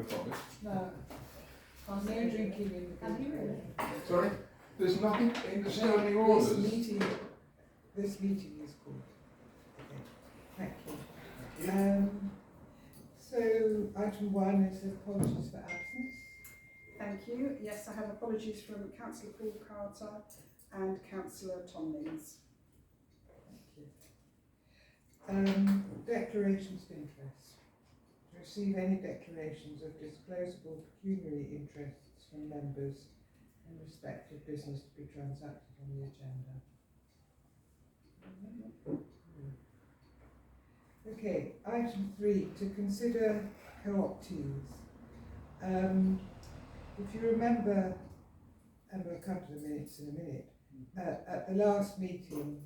promise. No. No drinking in the Have you really? Sorry? There's nothing in the standing orders. This meeting is called. Okay. Thank you. So item 1 is apologies for absence. Thank you. Yes, I have apologies from Councillor Paul Carter and Councillor Tomlins. Thank you. Declarations of interest. To receive any declarations of disclosable pecuniary interests from members in respect of business to be transacted on the agenda. Okay, item 3, to consider co-optees. If you remember, and we'll come to the minutes in a minute, at the last meeting,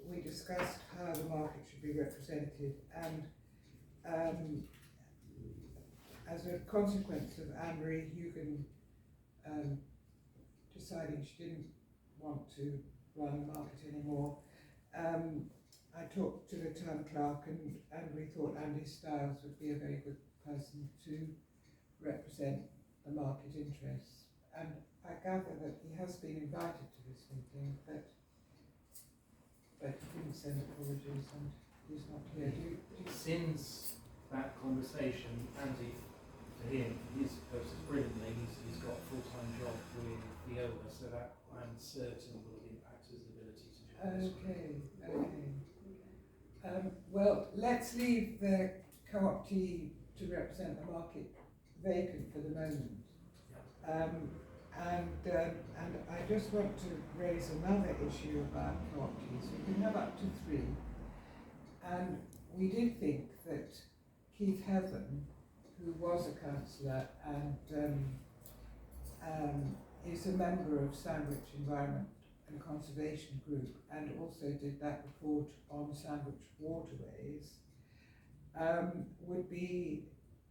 we discussed how the market should be represented, and as a consequence of Anne-Marie Hugan deciding she didn't want to run the market anymore, I talked to the town clerk, and we thought Andy Stiles would be a very good person to represent the market interests. And I gather that he has been invited to this meeting, but he didn't send apologies, and he's not here. Since that conversation, Andy, for him, his process brilliantly. He's got a full-time job with Viola, so that I'm certain will impact his ability to join this group. Okay. Well, let's leave the co-optee to represent the market vacant for the moment. And I just want to raise another issue about co-optees. We can have up to 3. And we did think that Keith Heaven, who was a councillor and is a member of Sandwich Environment and Conservation Group, and also did that report on Sandwich waterways, would be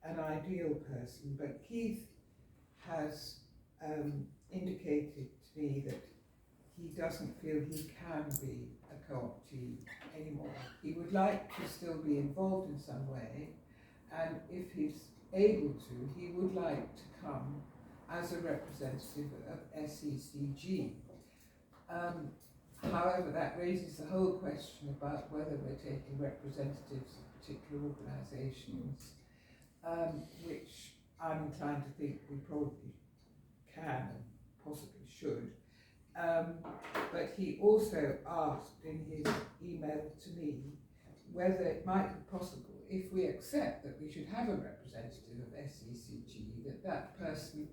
an ideal person. But Keith has indicated to me that he doesn't feel he can be a co-optee anymore. He would like to still be involved in some way, and if he's able to, he would like to come as a representative of SECG. However, that raises the whole question about whether we're taking representatives of particular organisations, which I'm inclined to think we probably can and possibly should. But he also asked in his email to me whether it might be possible, if we accept that we should have a representative of SECG, that person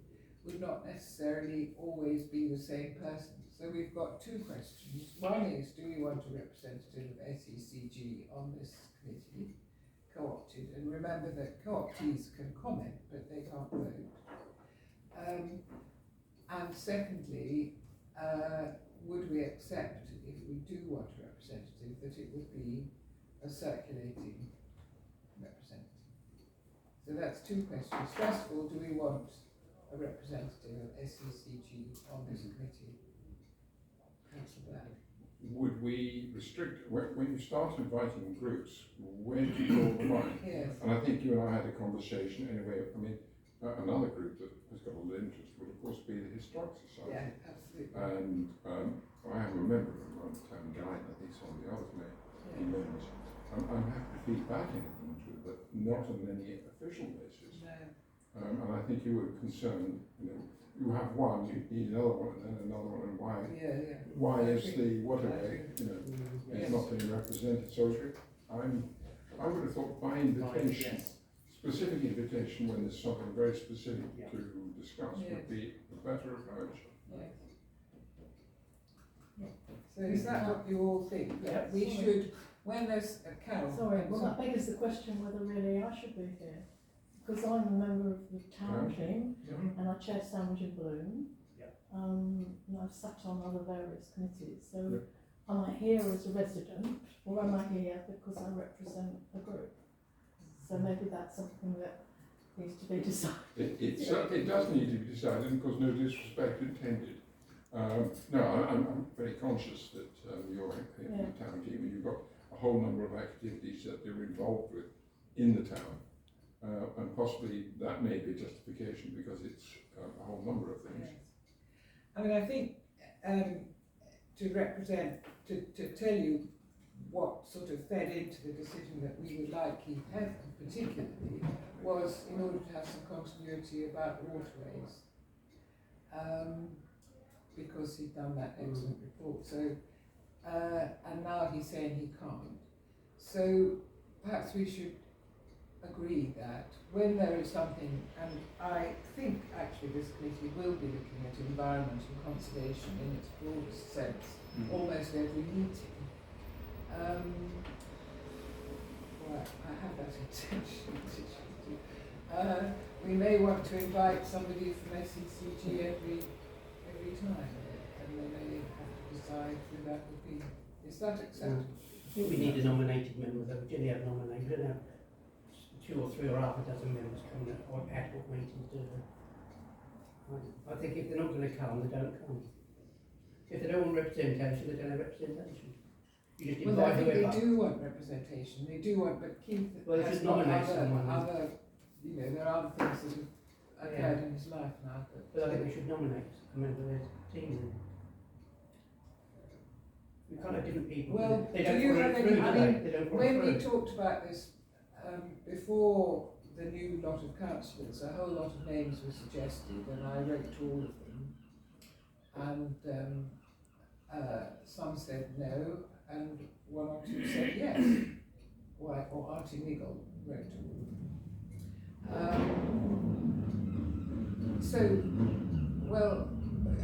would not necessarily always be the same person. So we've got 2 questions. One is, do we want a representative of SECG on this committee, co-opted? And remember that co-optees can comment, but they can't vote. And secondly, would we accept, if we do want a representative, that it would be a circulating representative? So that's 2 questions. First of all, do we want a representative of SECG on this committee? Councillor Black. Would we restrict, when you start inviting groups, where do you draw the line? Yes. And I think you and I had a conversation anyway. I mean, another group that has got a lot of interest would of course be the Historic Society. Yeah, absolutely. And I am a member of them, I'm town guide, I think some of the others may be members. I'm happy to feed back anything to it, but not on any official basis. No. And I think you were concerned, you have one, you need another one, and then another one, and why is the waterway, is not being represented? So I would have thought by invitation, specific invitation when there's something very specific to discuss would be a better approach. So is that what you all think? That we should, when there's a count. Sorry, well that begs the question whether really I should be here. Because I'm a member of the town team, and I chair Sandwich in Bloom, and I've sat on other various committees. So am I here as a resident, or am I here because I represent a group? So maybe that's something that needs to be decided. It does need to be decided, because no disrespect intended. No, I'm very conscious that you're in the town team, and you've got a whole number of activities that you're involved with in the town. and possibly that may be a justification because it's a whole number of things. Yes. I mean, I think to tell you what sort of fed into the decision that we would like Keith Heaven particularly was in order to have some continuity about the waterways, because he'd done that excellent report. So, and now he's saying he can't. So perhaps we should agree that when there is something, and I think actually this committee will be looking at environment and conservation in its broadest sense, almost every meeting. Well, I have that intention. We may want to invite somebody from SCCG every time, and they may have to decide who that would be. Is that acceptable? I think we need a nominated member, though. We generally have nominated. We don't have 2 or 3 or half a dozen members coming at ad hoc meetings, do they? I think if they're not going to come, they don't come. If they don't want representation, they don't have representation. You just Well, invite I think whoever. they do want representation. They do want, but Keith Well, they has should got nominate someone. other, you know, there are other things that have occurred in his life now. But I think we should nominate a member of their team. We can't have different people. Well, they do don't you follow have it any? through, I do they? mean, They don't follow when through. we talked about this before the new lot of councillors, a whole lot of names were suggested, and I wrote to all of them, and some said no, and 1 or 2 said yes. Or Auntie Niggle wrote to all of them. So, well,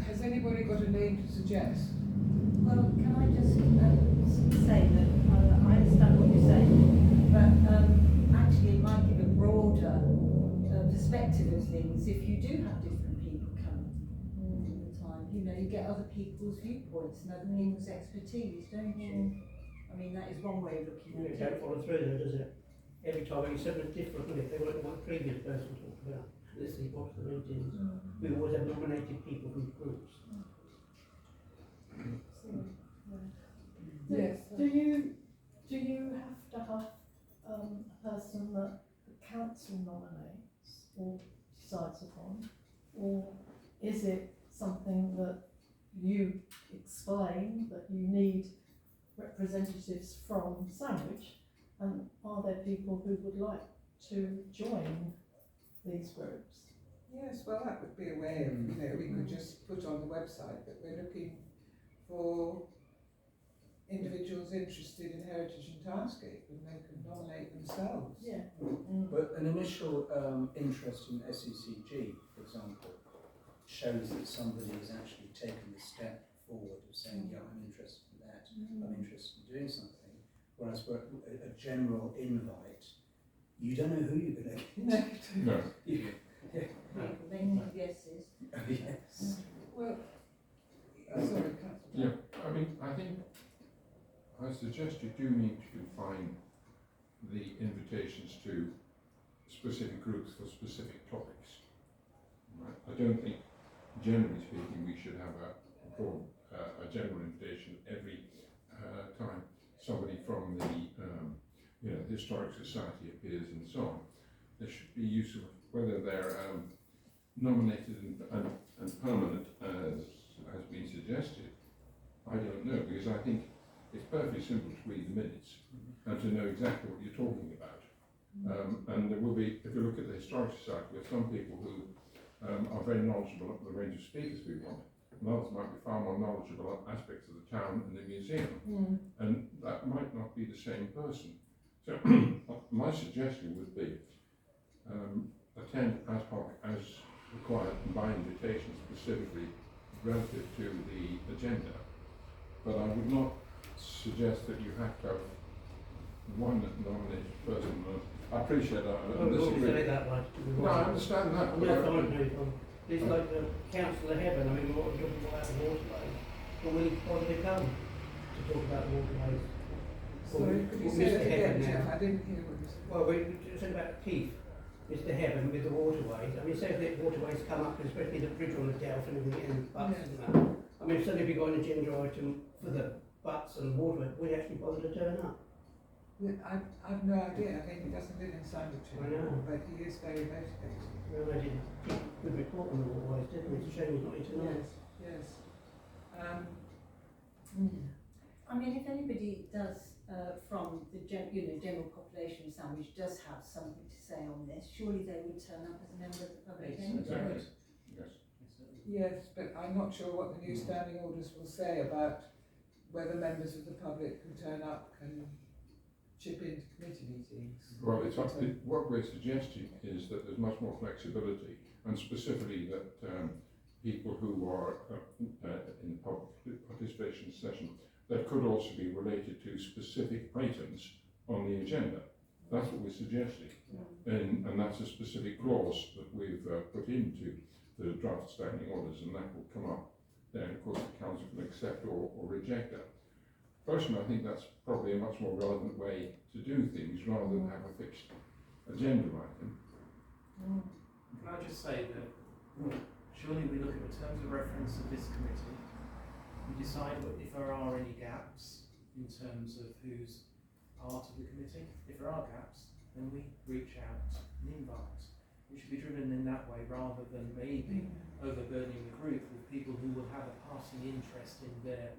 has anybody got a name to suggest? Well, can I just say that I understand what you're saying, but actually it might give a broader perspective of things if you do have different people coming all the time. You know, you get other people's viewpoints and other people's expertise, don't you? I mean, that is one way of looking It at don't it. follow through though, does it? Every time it's something different, isn't it? They want what the previous person talked about. This is what the meetings. We always have nominated people from groups. Yes. Do you have to have a person that the council nominates or decides upon, or is it something that you explain that you need representatives from Sandwich, and are there people who would like to join these groups? Yes, well, that would be a way of, you know, we could just put on the website that we're looking for individuals interested in heritage and townscape, and they can nominate themselves. Yeah. But an initial interest in SECG, for example, shows that somebody has actually taken the step forward of saying, yeah, I'm interested in that, I'm interested in doing something. Whereas for a general invite, you don't know who you're going to get. No. They need guesses. Yes. Well, sorry, Councillor. Yeah, I mean, I think, I suggest you do need to confine the invitations to specific groups for specific topics. Right? I don't think, generally speaking, we should have a general invitation every time somebody from the Historic Society appears and so on. There should be use of whether they're nominated and permanent, as has been suggested. I don't know, because I think it's perfectly simple to read the minutes and to know exactly what you're talking about. And there will be, if you look at the Historic Society, there are some people who are very knowledgeable of the range of speakers we want, and others might be far more knowledgeable on aspects of the town and the museum, and that might not be the same person. So my suggestion would be attend ad hoc as required and by invitation specifically relative to the agenda, but I would not suggest that you have to have one nominated person. I appreciate that. I We always disagree. say that, like. No, I understand that. I'm but not I- fine with it. It's like the Council of Heaven. I mean, what we're talking about the waterways. But will he possibly come to talk about the waterways? Sorry, could you Well, say Mr. that again, Heaven Jeff? now. I didn't hear what you said. Well, we said about Keith, Mr. Heaven with the waterways. I mean, say if the waterways come up, especially the bridge on the Delft and everything, and butts and that. I mean, suddenly if you got an agenda item for the butts and waterways, will you actually bother to turn up? I've no idea. I think he doesn't live in Sandwich I know. but he is very motivated. Well, I did a good report on all always, didn't we? It's a shame he's not here tonight. Yes. I mean, if anybody does, from the general population of Sandwich does have something to say on this, surely they would turn up as a member of the public anyway. Exactly. Yes. Yes, but I'm not sure what the new standing orders will say about whether members of the public who turn up can chip into committee meetings. Well, what we're suggesting is that there's much more flexibility, and specifically that people who are in the public participation session, that could also be related to specific items on the agenda. That's what we're suggesting, and that's a specific clause that we've put into the draft standing orders, and that will come up. Then, of course, the council can accept or reject that. Personally, I think that's probably a much more relevant way to do things rather than have a fixed agenda item. Can I just say that surely we look at the terms of reference of this committee, we decide if there are any gaps in terms of who's part of the committee. If there are gaps, then we reach out and invite. We should be driven in that way rather than maybe overburdening the group with people who will have a passing interest in their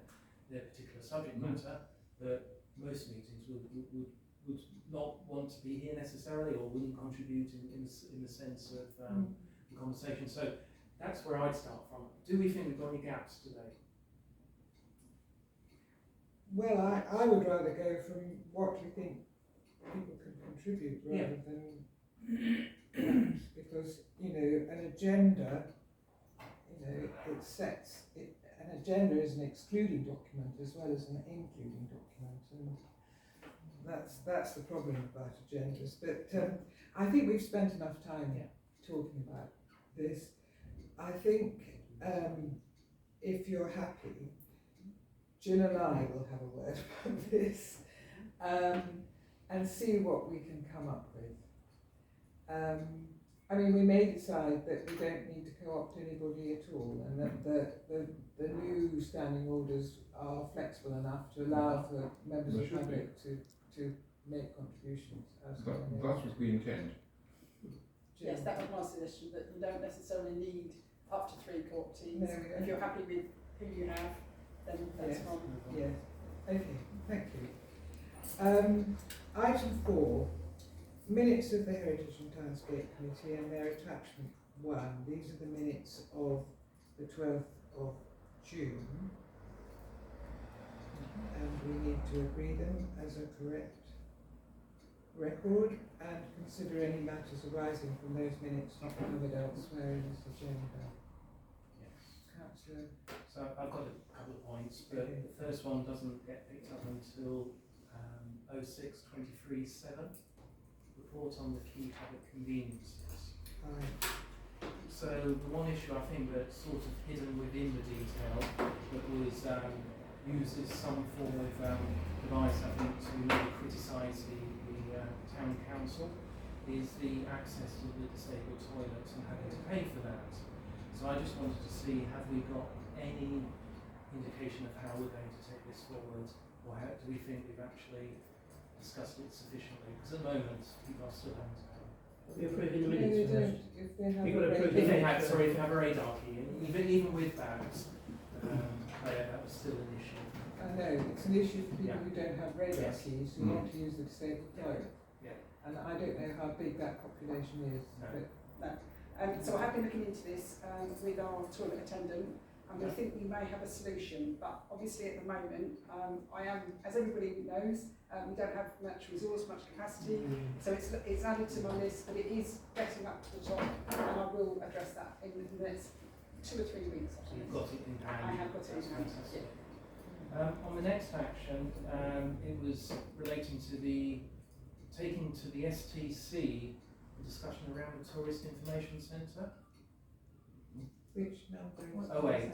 particular subject matter, but most meetings would not want to be here necessarily or wouldn't contribute in the sense of the conversation. So that's where I'd start from. Do we think we've got any gaps today? Well, I would rather go from what we think people can contribute rather than gaps, because, an agenda, it sets it. An agenda is an excluding document as well as an including document, and that's the problem about agendas. But I think we've spent enough time talking about this. I think if you're happy, Jill and I will have a word about this and see what we can come up with. I mean, we may decide that we don't need to co-opt anybody at all, and that the new standing orders are flexible enough to allow for members of the public to make contributions. That's what we intend. Yes, that was my suggestion, that you don't necessarily need up to 3 co-optees. No, if you're happy with who you have, then that's fine. Yes. Okay, thank you. Item 4, minutes of the Heritage and Townscape Committee and their attachment 1. These are the minutes of the 12th of June. And we need to agree them as a correct record and consider any matters arising from those minutes not covered elsewhere in this agenda. Yes. Councillor. So I've got a couple of points, but the first one doesn't get picked up until 06/23/7. Report on the key public conveniences. So the one issue I think that's sort of hidden within the detail that was used as some form of device, I think, to maybe criticise the town council is the access to the disabled toilets and having to pay for that. So I just wanted to see, have we got any indication of how we're going to take this forward, or how do we think we've actually discussed it sufficiently? Because at the moment, people are still having to pay. We approve in the minutes first. If they have You've got to approve If they had, sorry, if they have a radar key, and even with that, that was still an issue. I know, it's an issue for people Yeah. who don't have radar Yes. keys who want to use the disabled toilet. Yeah. And I don't know how big that population is, No. but So I have been looking into this with our toilet attendant, and we think we may have a solution, but obviously at the moment, I am, as everybody knows, we don't have much resource, much capacity, so it's added to my list, but it is getting up to the top, and I will address that in the next 2 or 3 weeks. So you've got it in hand. I have got it in That's hand, fantastic. On the next action, it was relating to the taking to the STC the discussion around the Tourist Information Centre. which number is Oh, wait.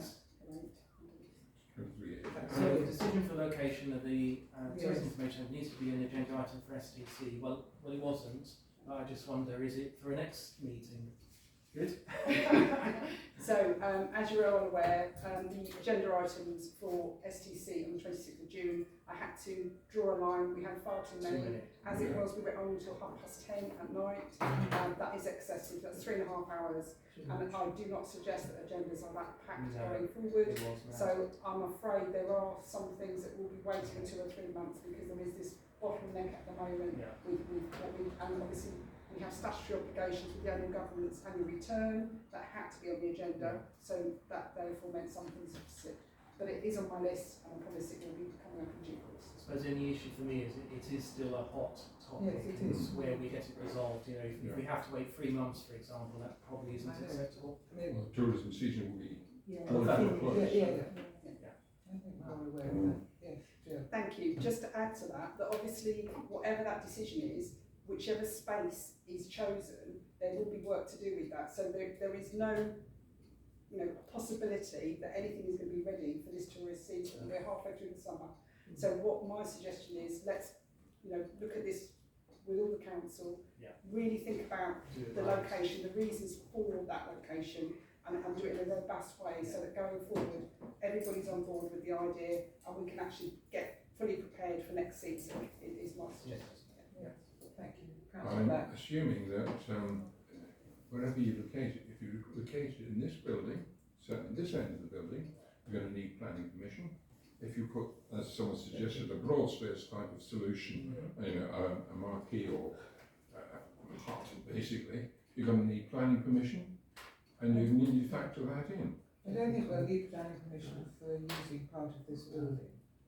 Right. So the decision for location of the Tourist Yes. Information Centre needs to be an agenda item for STC. Well, it wasn't. I just wonder, is it for a next meeting? Good. So, as you're all aware, the agenda items for STC on the 26th of June, I had to draw a line. We had far too many. As it was, we went on until 10:30 at night. That is excessive. That's 3.5 hours. And I do not suggest that agendas are that packed going forward. So I'm afraid there are some things that will be waiting 2 or 3 months because there is this bottleneck at the moment with what we, and obviously we have statutory obligations with the annual government's annual return that had to be on the agenda, so that therefore meant some things have to sit. But it is on my list, and I promise it will be coming up in due course. I suppose the only issue for me is it is still a hot topic. Yes, it It's is. where we get it resolved. You know, if we have to wait 3 months, for example, that probably isn't I know. acceptable. Well, the tourism season will be Yeah. all that over will close. Yeah. I think we're all aware of that. Yes, Jill. Thank you. Just to add to that obviously whatever that decision is, whichever space is chosen, there will be work to do with that. So there is no, possibility that anything is going to be ready for this tourist season. We're halfway through the summer. So what my suggestion is, let's, look at this with all the council, really think about the location, the reasons for that location, and do it in a robust way so that going forward, everybody's on board with the idea and we can actually get fully prepared for next season, is my suggestion. Thank you. Councillor I'm Black. assuming that wherever you locate it, if you locate it in this building, certainly this end of the building, you're going to need planning permission. If you put, as someone suggested, a broad stairs type of solution, a marquee or a hut, basically, you're going to need planning permission, and you need to factor that in. I don't think we'll need planning permission for using part of this building.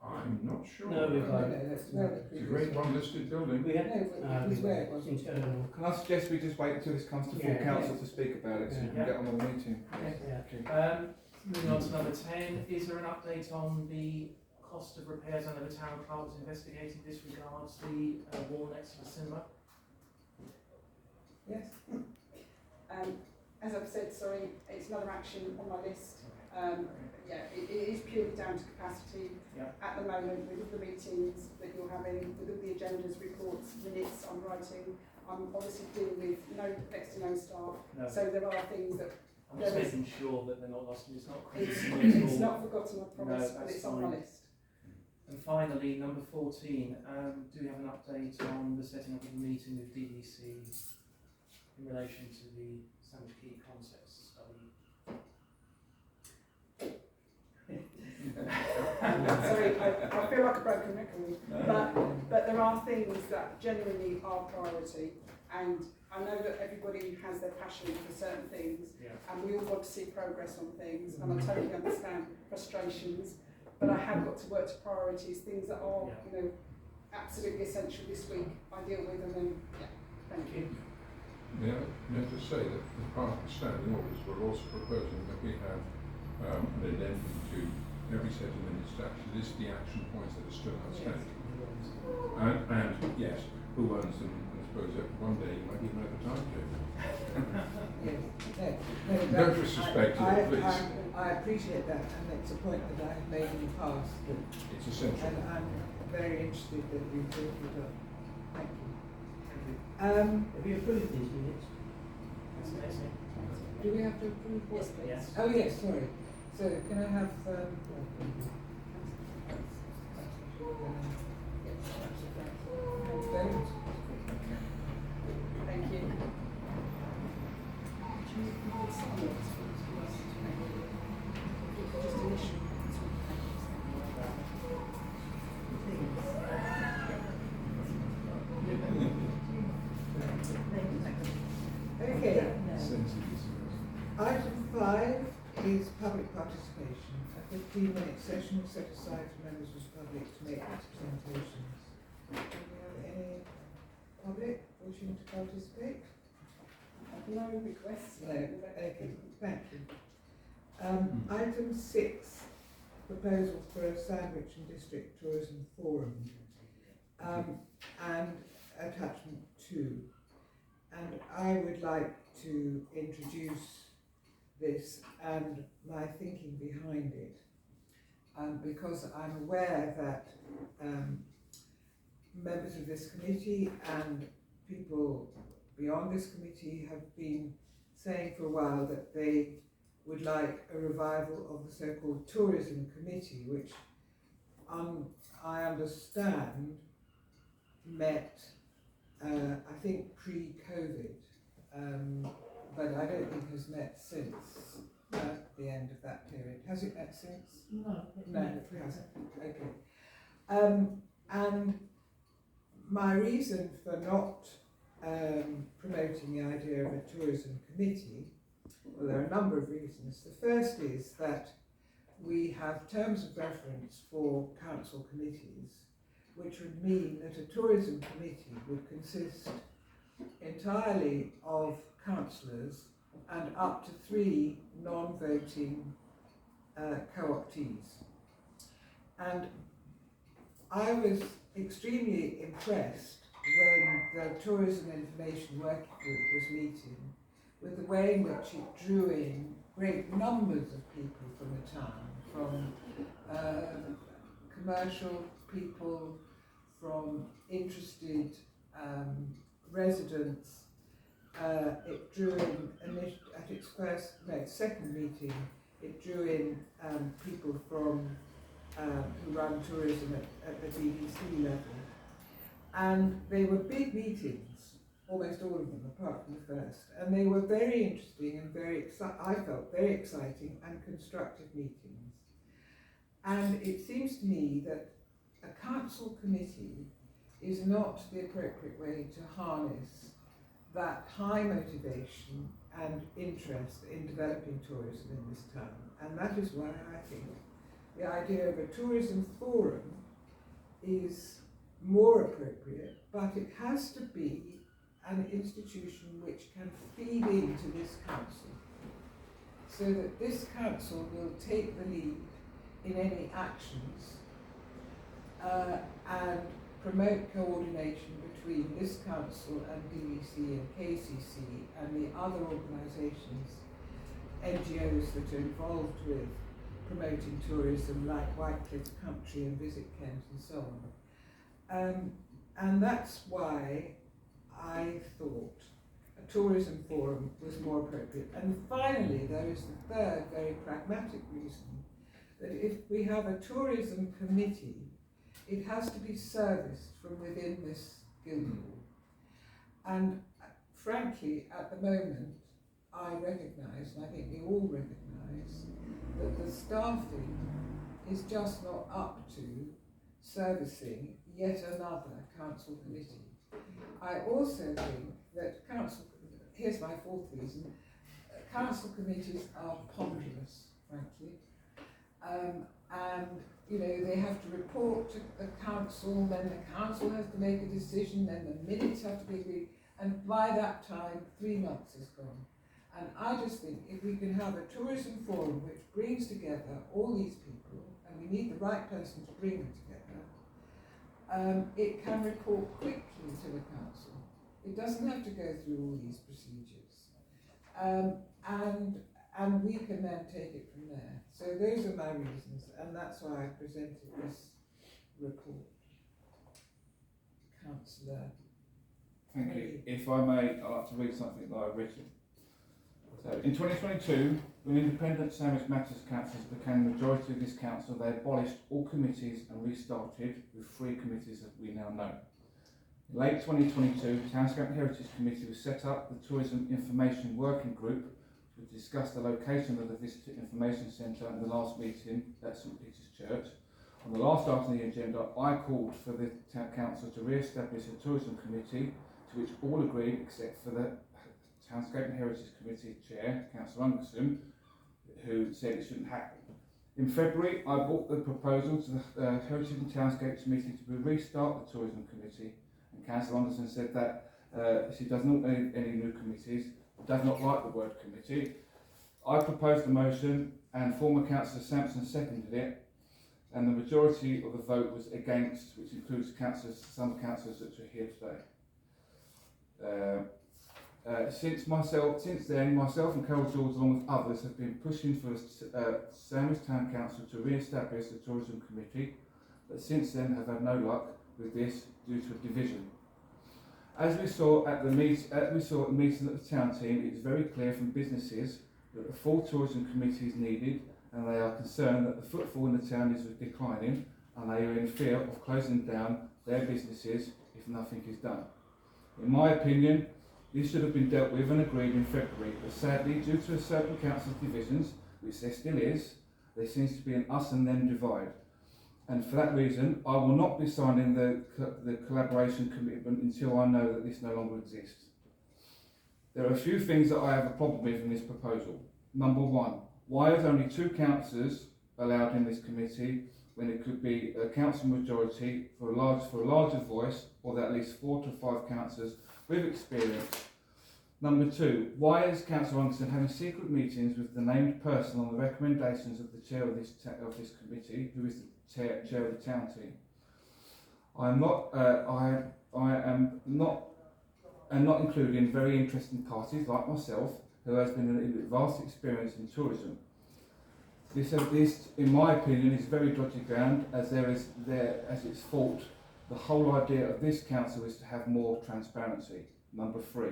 I'm not sure. No, we've got- That's where the It's a previous grade one. one listed building. We had, No, but it was where it was. internal. Can I suggest we just wait until this comes to full Yeah. council to speak about it, so you can Yeah. get on with the meeting? Yeah. Moving on to number 10, is there an update on the cost of repairs? I know the town clerk was investigating this regards the wall next to the cinema. Yes. As I've said, sorry, it's another action on my list. It is purely down to capacity. At the moment, with all the meetings that you're having, with all the agendas, reports, minutes I'm writing, I'm obviously dealing with next to no staff. No. So there are things that I'm just There is- making sure that they're not lost and it's not it's, critical at it's all. not forgotten, I promise, No, but that's it's on my fine. list. And finally, number 14, do we have an update on the setting up of a meeting with DDC in relation to the Sandwich Key concepts study? Sorry, I feel like a broken record, but there are things that genuinely are priority, and I know that everybody has their passion for certain things, and we all want to see progress on things, and I totally understand frustrations, but I have got to work to priorities, things that are, absolutely essential this week, I deal with, and then, thank you. May I just say that as part of the standing orders, we're also proposing that we have an addendum to every set of minutes to actually list the action points that are still outstanding. And yes, who owns them? I suppose that one day you might even have a time to. Yes. Don't disrespect it, please. I appreciate that, and it's a point that I have made in the past, It's essential. and I'm very interested that you brought it up. Thank you. Have you approved these minutes? That's amazing. Do we have to approve what? Yes, please. Yes. Oh, yes, sorry. So can I have, vote? Thank you. Just initial. Okay. Sensitive. Item 5 is public participation. A 15-minute session set aside for members of the public to make presentations. Do we have any public wishing to participate? No requests. No. Okay, thank you. Item 6, proposal for a Sandwich and District Tourism Forum, and attachment 2. And I would like to introduce this and my thinking behind it, because I'm aware that members of this committee and people beyond this committee have been saying for a while that they would like a revival of the so-called tourism committee, which I understand met, I think, pre-COVID, but I don't think has met since the end of that period. Has it met since? No. No, it hasn't. Okay. And my reason for not promoting the idea of a tourism committee, well, there are a number of reasons. The first is that we have terms of reference for council committees, which would mean that a tourism committee would consist entirely of councillors and up to 3 non-voting co-optees. And I was extremely impressed when the Tourism Information Working Group was meeting with the way in which it drew in great numbers of people from the town, from commercial people, from interested residents. It drew in, at its second meeting, it drew in people from who run tourism at the BBC level. And they were big meetings, almost all of them, apart from the first. And they were very interesting and I felt very exciting and constructive meetings. And it seems to me that a council committee is not the appropriate way to harness that high motivation and interest in developing tourism in this town. And that is why I think the idea of a tourism forum is more appropriate, but it has to be an institution which can feed into this council, so that this council will take the lead in any actions and promote coordination between this council and BBC and KCC and the other organisations, NGOs that are involved with promoting tourism, like Whitecliff Country and Visit Kent and so on. And that's why I thought a tourism forum was more appropriate. And finally, there is the third very pragmatic reason, that if we have a tourism committee, it has to be serviced from within this guildhall. And frankly, at the moment, I recognise, and I think we all recognise, that the staffing is just not up to servicing yet another council committee. I also think that here's my fourth reason, council committees are ponderous, frankly. And they have to report to the council, then the council has to make a decision, then the minutes have to be agreed, and by that time 3 months is gone. And I just think if we can have a tourism forum which brings together all these people, and we need the right person to bring them together, it can report quickly to the council. It doesn't have to go through all these procedures. And we can then take it from there. So those are my reasons, and that's why I presented this report. Councillor. Thank you. If I may, I'd like to read something that I've written. So, in 2022, when independent Sandwich Matters councillors became the majority of this council, they abolished all committees and restarted with 3 committees that we now know. In late 2022, Townscape Heritage Committee was set up, the Tourism Information Working Group, to discuss the location of the Visitor Information Centre in the last meeting at St Peter's Church. On the last item on the agenda, I called for the council to re-establish a tourism committee, to which all agreed except for the Townscape and Heritage Committee Chair, Councillor Ungerson, who said it shouldn't happen. In February, I brought the proposal to the Heritage and Townscape Committee to restart the Tourism Committee, and Councillor Ungerson said that she does not need any new committees, does not like the word committee. I proposed the motion, and former Councillor Sampson seconded it, and the majority of the vote was against, which includes some councillors that are here today. Since then, myself and Carol George, along with others, have been pushing for Sandwich Town Council to re-establish the Tourism Committee, but since then have had no luck with this due to a division. As we saw at the meeting at the town team, it is very clear from businesses that a full tourism committee is needed, and they are concerned that the footfall in the town is declining, and they are in fear of closing down their businesses if nothing is done. In my opinion, this should have been dealt with and agreed in February, but sadly, due to certain council divisions, which there still is, there seems to be an us and them divide. And for that reason, I will not be signing the collaboration commitment until I know that this no longer exists. There are a few things that I have a problem with in this proposal. Number one, why is only 2 councillors allowed in this committee when it could be a council majority for a larger voice, or that at least 4 to 5 councillors with experience? Number 2, why is Councillor Ungerson having secret meetings with the named person on the recommendations of the chair of this committee, who is the chair of the town team? I am not including very interesting parties like myself, who has been in vast experience in tourism. This, in my opinion, is very dodgy ground, as its fault. The whole idea of this council is to have more transparency. Number 3,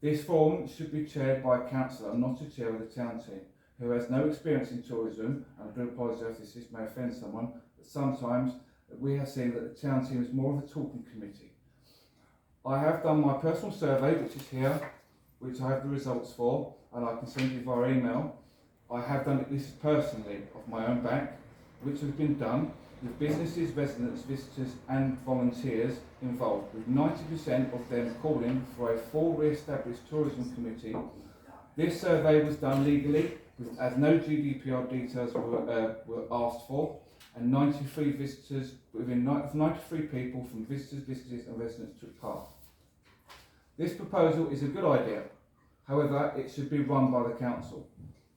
this forum should be chaired by a councillor, not a chair of the town team, who has no experience in tourism, and I do apologise if this may offend someone, but sometimes we have seen that the town team is more of a talking committee. I have done my personal survey, which is here, which I have the results for, and I can send you via email. I have done this personally, off my own back, which has been done with businesses, residents, visitors and volunteers involved, with 90% of them calling for a full re-established tourism committee. This survey was done legally, as no GDPR details were asked for, and 93 visitors, within 93 people from visitors, businesses and residents took part. This proposal is a good idea, however it should be run by the council.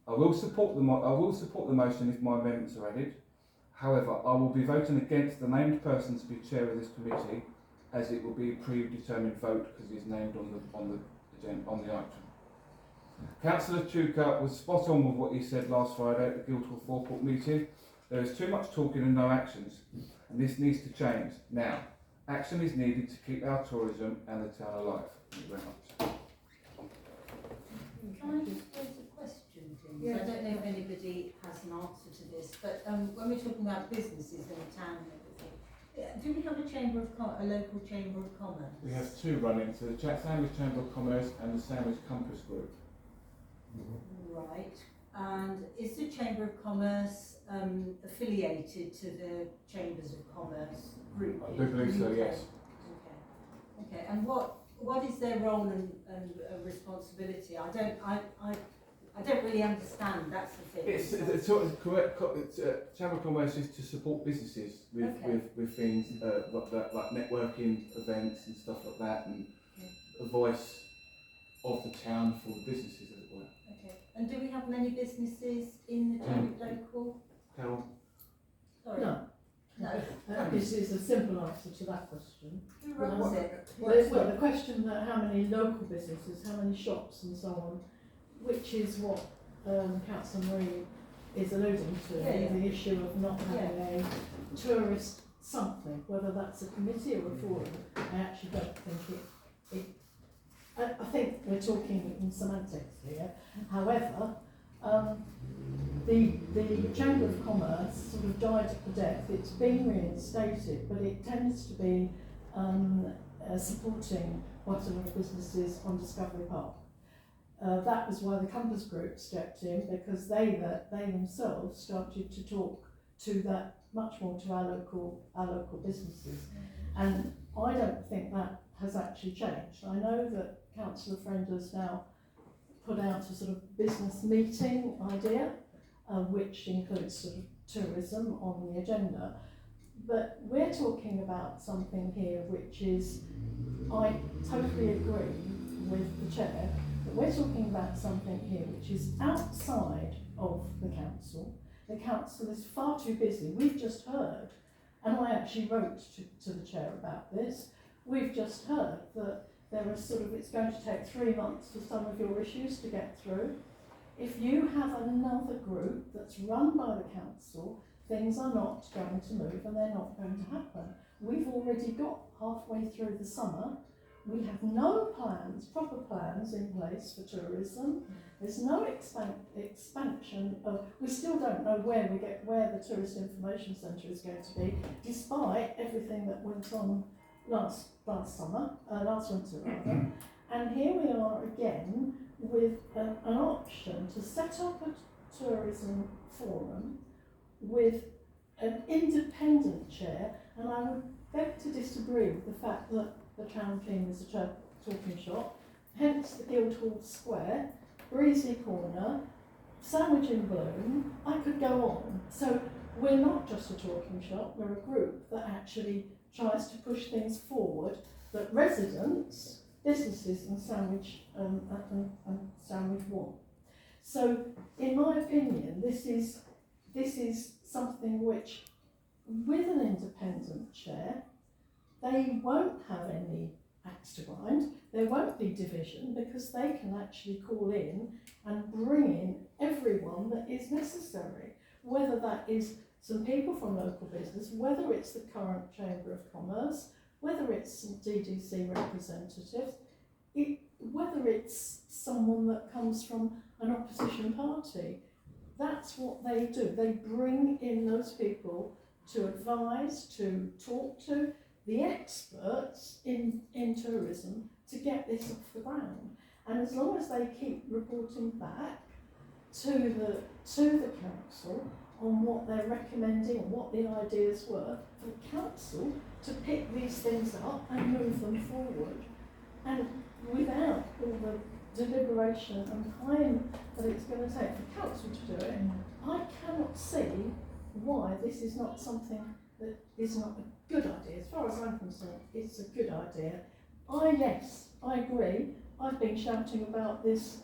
I will support the motion if my amendments are added. However, I will be voting against the named person to be chair of this committee, as it will be a predetermined vote because he is named on the item. Councillor Chuka was spot on with what he said last Friday at the Guildhall Forecourt meeting. There is too much talking and no actions, and this needs to change now. Action is needed to keep our tourism and the town alive. Thank you very much. Can I just pose a question, Tim? Yes. I don't know if anybody has an answer to this, but when we're talking about businesses in the town and everything, do we have a local chamber of commerce? We have 2 running, so the Sandwich Chamber of Commerce and the Sandwich Compass Group. Right, and is the Chamber of Commerce affiliated to the Chambers of Commerce group? I do believe so, yes. Okay, and what is their role and responsibility? I don't really understand. That's the thing. Chamber of Commerce is to support businesses with things like networking events and stuff like that, and a voice of the town for the businesses, as it were. Okay, and do we have many businesses in the town local? Carol? Sorry. No. This is a simple answer to that question. Who runs it? Well, the question that how many local businesses, how many shops and so on, which is what Councillor Marie is alluding to, the issue of not having a tourist something, whether that's a committee or a forum. I actually don't think I think we're talking in semantics here. However, the Chamber of Commerce sort of died at the death. It's been reinstated, but it tends to be supporting quite a lot of businesses on Discovery Park. That was why the Compass Group stepped in, because they themselves started to talk to that much more to our local businesses, and I don't think that has actually changed. I know that Councillor Friend has now put out a sort of business meeting idea, which includes sort of tourism on the agenda. But we're talking about something here which is, I totally agree with the chair, that we're talking about something here which is outside of the council. The council is far too busy. We've just heard, and I actually wrote to the chair about this, we've just heard that it's going to take 3 months for some of your issues to get through. If you have another group that's run by the council, things are not going to move and they're not going to happen. We've already got halfway through the summer. We have no plans, proper plans in place for tourism. There's no expansion of, we still don't know where the Tourist Information Centre is going to be, despite everything that went on last winter rather. And here we are again with an option to set up a tourism forum with an independent chair, and I would beg to disagree with the fact that the town team is a talking shop, hence the Guildhall Square, Breezy Corner, Sandwich in Bloom. I could go on. So we're not just a talking shop, we're a group that actually tries to push things forward that residents, businesses and Sandwich want. So in my opinion, this is something which, with an independent chair, they won't have any axe to grind, there won't be division, because they can actually call in and bring in everyone that is necessary, whether that is some people from local business, whether it's the current Chamber of Commerce, whether it's some DDC representatives, whether it's someone that comes from an opposition party. That's what they do. They bring in those people to advise, to talk to, the experts in tourism to get this off the ground. And as long as they keep reporting back to the council on what they're recommending and what the ideas were, for the council to pick these things up and move them forward. And without all the deliberation and time that it's going to take for council to do it, I cannot see why this is not something that is not a good idea. As far as I'm concerned, it's a good idea. Yes, I agree. I've been shouting about this,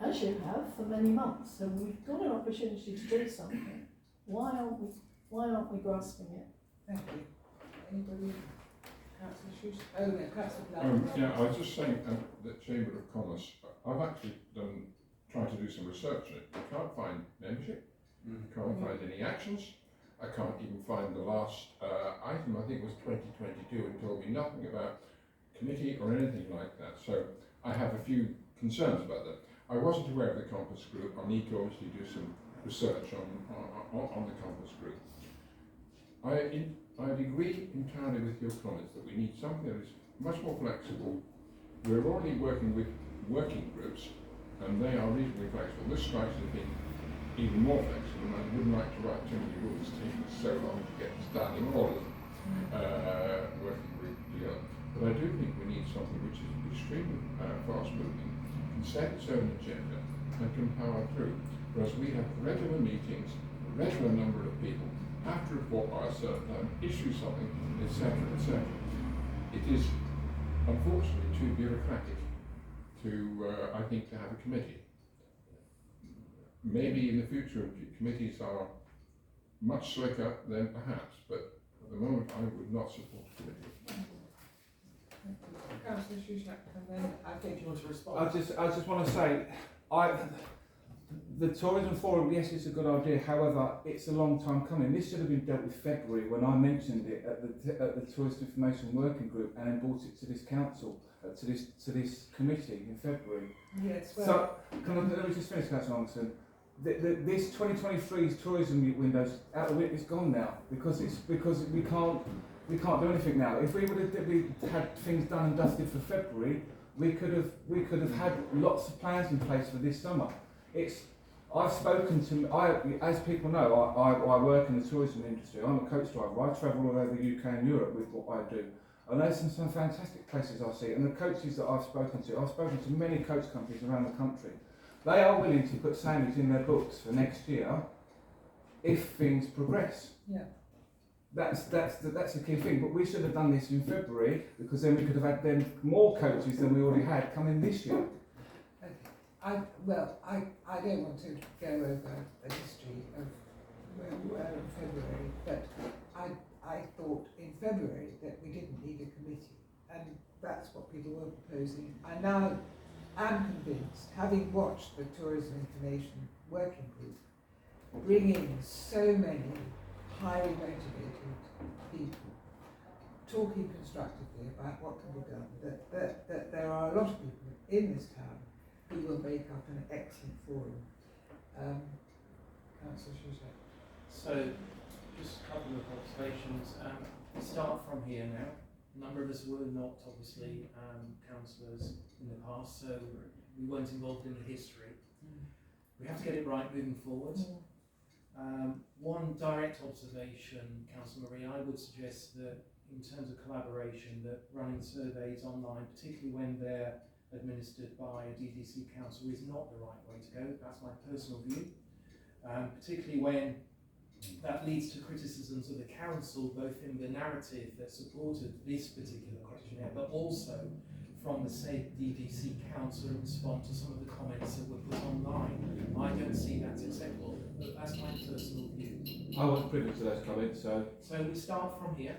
as you have, for many months, so we've got an opportunity to do something. Why aren't we grasping it? Thank you. Anybody? Councillor Shoes? Oh no, Councillor Yeah, I was just saying that Chamber of Commerce, I've actually tried to do some research on it. I can't find membership, can't find any actions. I can't even find the last item, I think it was 2022, and told me nothing about committee or anything like that. So I have a few concerns about that. I wasn't aware of the Compass Group. I need to obviously do some research on the Compass Group. I'd agree entirely with your comments that we need something that is much more flexible. We're already working with working groups, and they are reasonably flexible. This strikes as being even more flexible, and I wouldn't like to write too many rules, taking so long to get standing orders working group together. But I do think we need something which is extremely fast moving, can set its own agenda, and can power through. Whereas we have regular meetings, a regular number of people, have to report by a certain time, issue something, etc., etc. It is unfortunately too bureaucratic to, I think, to have a committee. Maybe in the future committees are much slicker than perhaps, but at the moment I would not support a committee. Councillor Shoeshak, and then I think you want to respond. I just want to say, the tourism forum, yes, it's a good idea. However, it's a long time coming. This should have been dealt with February when I mentioned it at the Tourist Information Working Group, and then brought it to this council, to this committee in February. Yes. Well, So let me just finish, Councillor Anderson. This 2023's tourism window's out of it. It's gone now because we can't do anything now. If we would have had things done and dusted for February, we could have had lots of plans in place for this summer. I've spoken to, as people know, I work in the tourism industry. I'm a coach driver. I travel all over the UK and Europe with what I do. And there's some fantastic places I see. And the coaches that I've spoken to many coach companies around the country. They are willing to put Sandwich in their books for next year if things progress. yeah. That's the key thing. But we should have done this in February, because then we could have had more coaches than we already had coming this year. I don't want to go over the history of where we were in February, but I thought in February that we didn't need a committee, and that's what people were proposing. I now am convinced, having watched the Tourism Information Working Group bring in so many highly motivated people talking constructively about what can be done, that there are a lot of people in this town who will make up an excellent forum. Councillor Shusett. So, just a couple of observations. We start from here now. A number of us were not obviously councillors in the past, so we weren't involved in the history. We have to get it right moving forward. One direct observation, Councillor Marie, I would suggest that in terms of collaboration, that running surveys online, particularly when they're administered by a DDC council, is not the right way to go. That's my personal view. Particularly when that leads to criticisms of the council, both in the narrative that supported this particular questionnaire, but also from the said DDC council in response to some of the comments that were put online. I don't see that's acceptable, but that's my personal view. I wasn't privy to those comments, so. So we start from here.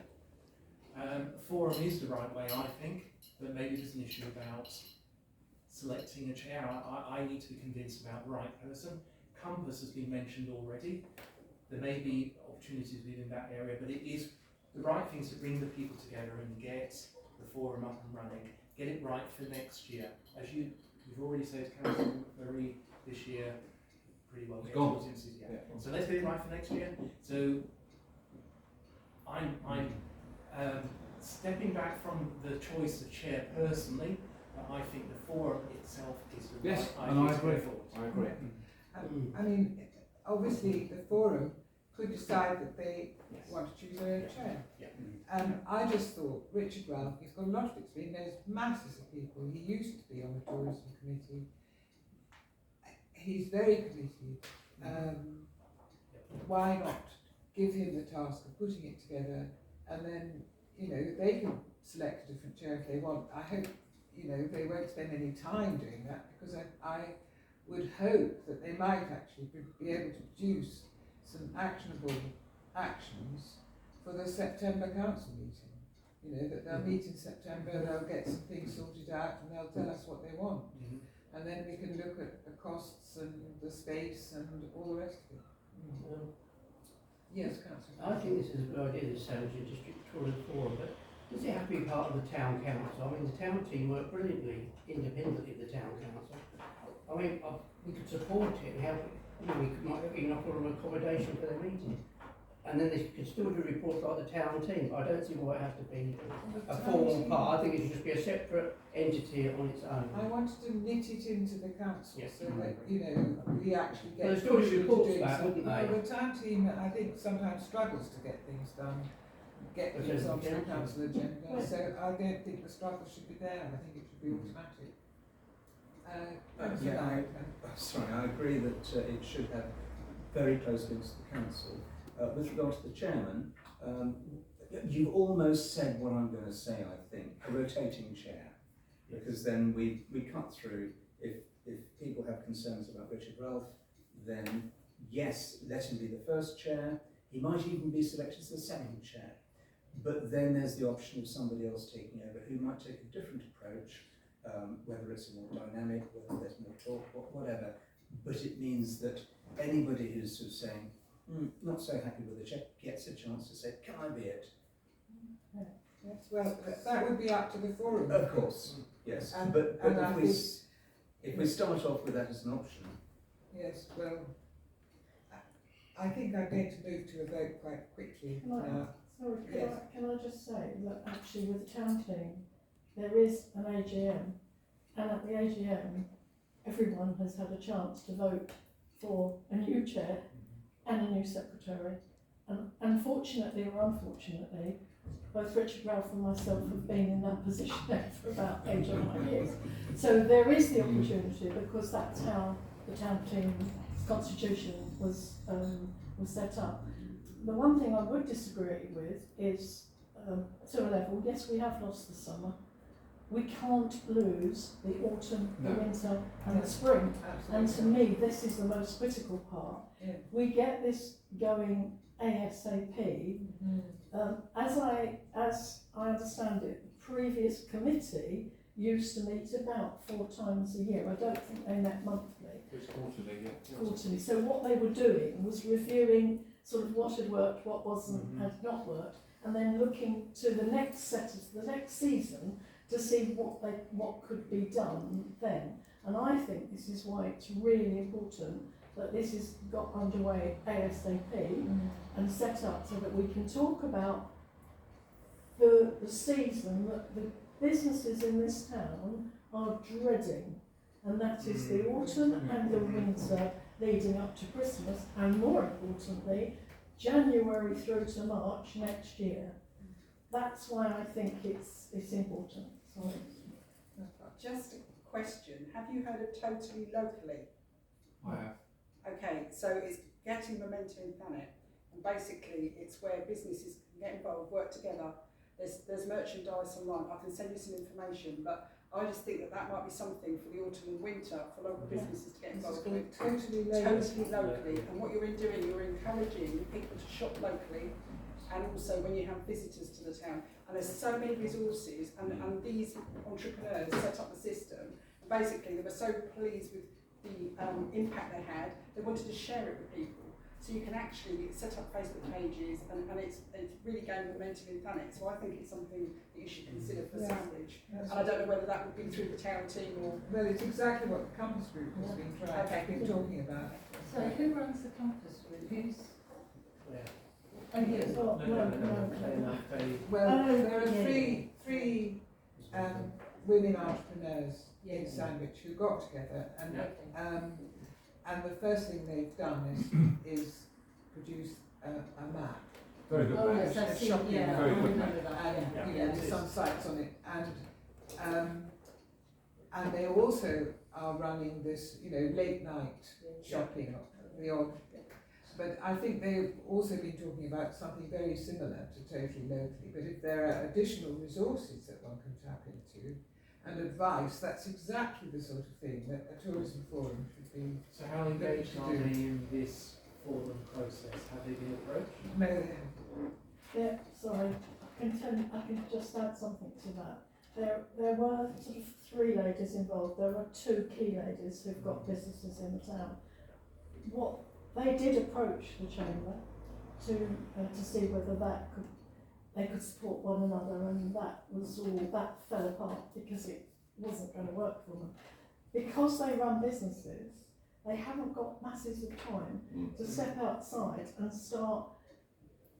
Forum is the right way, I think, but maybe there's an issue about selecting a chair. I need to be convinced about the right person. Compass has been mentioned already. There may be opportunities within that area, but it is the right thing to bring the people together and get the forum up and running. Get it right for next year. As you've already said, Councillor Marie, this year pretty well gets audiences. Yeah. So let's get it right for next year. So I'm stepping back from the choice of chair personally, but I think the forum itself is the right idea to go forward. I agree. I mean, obviously the forum could decide that they want to choose a chair. Yeah. I just thought Richard Ralph, he's got a lot of experience, knows masses of people. He used to be on the tourism committee. He's very committed. Why not give him the task of putting it together, and then, you know, they can select a different chair if they want. I hope, you know, they won't spend any time doing that, because I would hope that they might actually be able to produce some actionable actions for the September council meeting. You know, that they'll meet in September, they'll get some things sorted out, and they'll tell us what they want. And then we can look at the costs and the space and all the rest of it. Yes, Councillor. I think this is a good idea, this Sandwich District Tourism Forum, but does it have to be part of the town council? I mean, the town team work brilliantly independently of the town council. I mean, we could support it and help it. You know, we might even offer them accommodation for their meeting. And then they could still do reports like the town team, but I don't see why it has to be a formal part. I think it should just be a separate entity on its own. I wanted to knit it into the council, Yes. so that, you know, we actually get. Well, there's still reports doing back, wouldn't something. they? Well, the town team, I think, sometimes struggles to get things done, get Which things is onto the the council agenda, Yeah. so I don't think the struggle should be there, I think it should be automatic. Sorry, I agree that it should have very close links to the council. With regard to the chairman, you've almost said what I'm going to say, I think, a rotating chair. Because then we cut through, if people have concerns about Richard Ralph, then yes, let him be the first chair. He might even be selected as the second chair. But then there's the option of somebody else taking over who might take a different approach, whether it's more dynamic, whether there's more talk, whatever. But it means that anybody who's sort of saying, not so happy with the chair, gets a chance to say, can I be it? Yes, well, that would be up to the forum. Of course, yes. And If we start off with that as an option. Yes, well, I think I'm going to move to a vote quite quickly. Can I just say that actually with the town team, there is an AGM, and at the AGM, everyone has had a chance to vote for a new chair and a new secretary. And unfortunately or unfortunately, both Richard Ralph and myself have been in that position for about 8 or 9 years. So there is the opportunity, because that's how the town team's constitution was set up. The one thing I would disagree with is, to a level, yes, we have lost the summer. We can't lose the autumn, the winter and the spring. Absolutely. And to me, this is the most critical part. Yeah. We get this going ASAP. As I understand it, the previous committee used to meet about 4 times a year. I don't think they met monthly. It's quarterly, yeah. Quarterly. So what they were doing was reviewing sort of what had worked, what wasn't, had not worked, and then looking to the next the next season to see what could be done then. And I think this is why it's really important that this is got underway ASAP and set up so that we can talk about the season that the businesses in this town are dreading, and that is the autumn and the winter leading up to Christmas, and more importantly, January through to March next year. That's why I think it's important. Sorry. Just a question, have you heard of Totally Locally? I have. Okay, so it's getting momentum in Thanet, and basically it's where businesses can get involved, work together. There's merchandise online. I can send you some information, but I just think that might be something for the autumn and winter for local businesses to get involved with. Totally Totally locally, and what you're doing, you're encouraging people to shop locally, and also when you have visitors to the town. And there's so many resources, and these entrepreneurs set up the system, and basically they were so pleased with the impact they had, they wanted to share it with people. So you can actually set up Facebook pages, and it's really gained momentum in Thanet. So I think it's something that you should consider for Sandwich. And I don't know whether that would be through the town team or... Well, it's exactly what the Compass Group has been trying. Okay. Been talking about. So who runs the Compass Group? Who's? Oh, yes. Well, Well, there are three women entrepreneurs in Sandwich who got together, and the first thing they've done is produce a map. Very good. Oh, yes, I've seen, yeah, I Very good. remember that. And there's some sites on it, and they also are running this, late night shopping, the odd. But I think they've also been talking about something very similar to Totally Locally. But if there are additional resources that one can tap into and advice, that's exactly the sort of thing that a tourism forum should be. So how engaged are they in this forum process? Have they been approached? No, they haven't. Yeah, sorry, I can just add something to that. There were sort of 3 ladies involved. There were 2 key ladies who've got businesses in the town. They did approach the chamber to see whether they could support one another, and that fell apart because it wasn't going to work for them. Because they run businesses, they haven't got masses of time to step outside and start,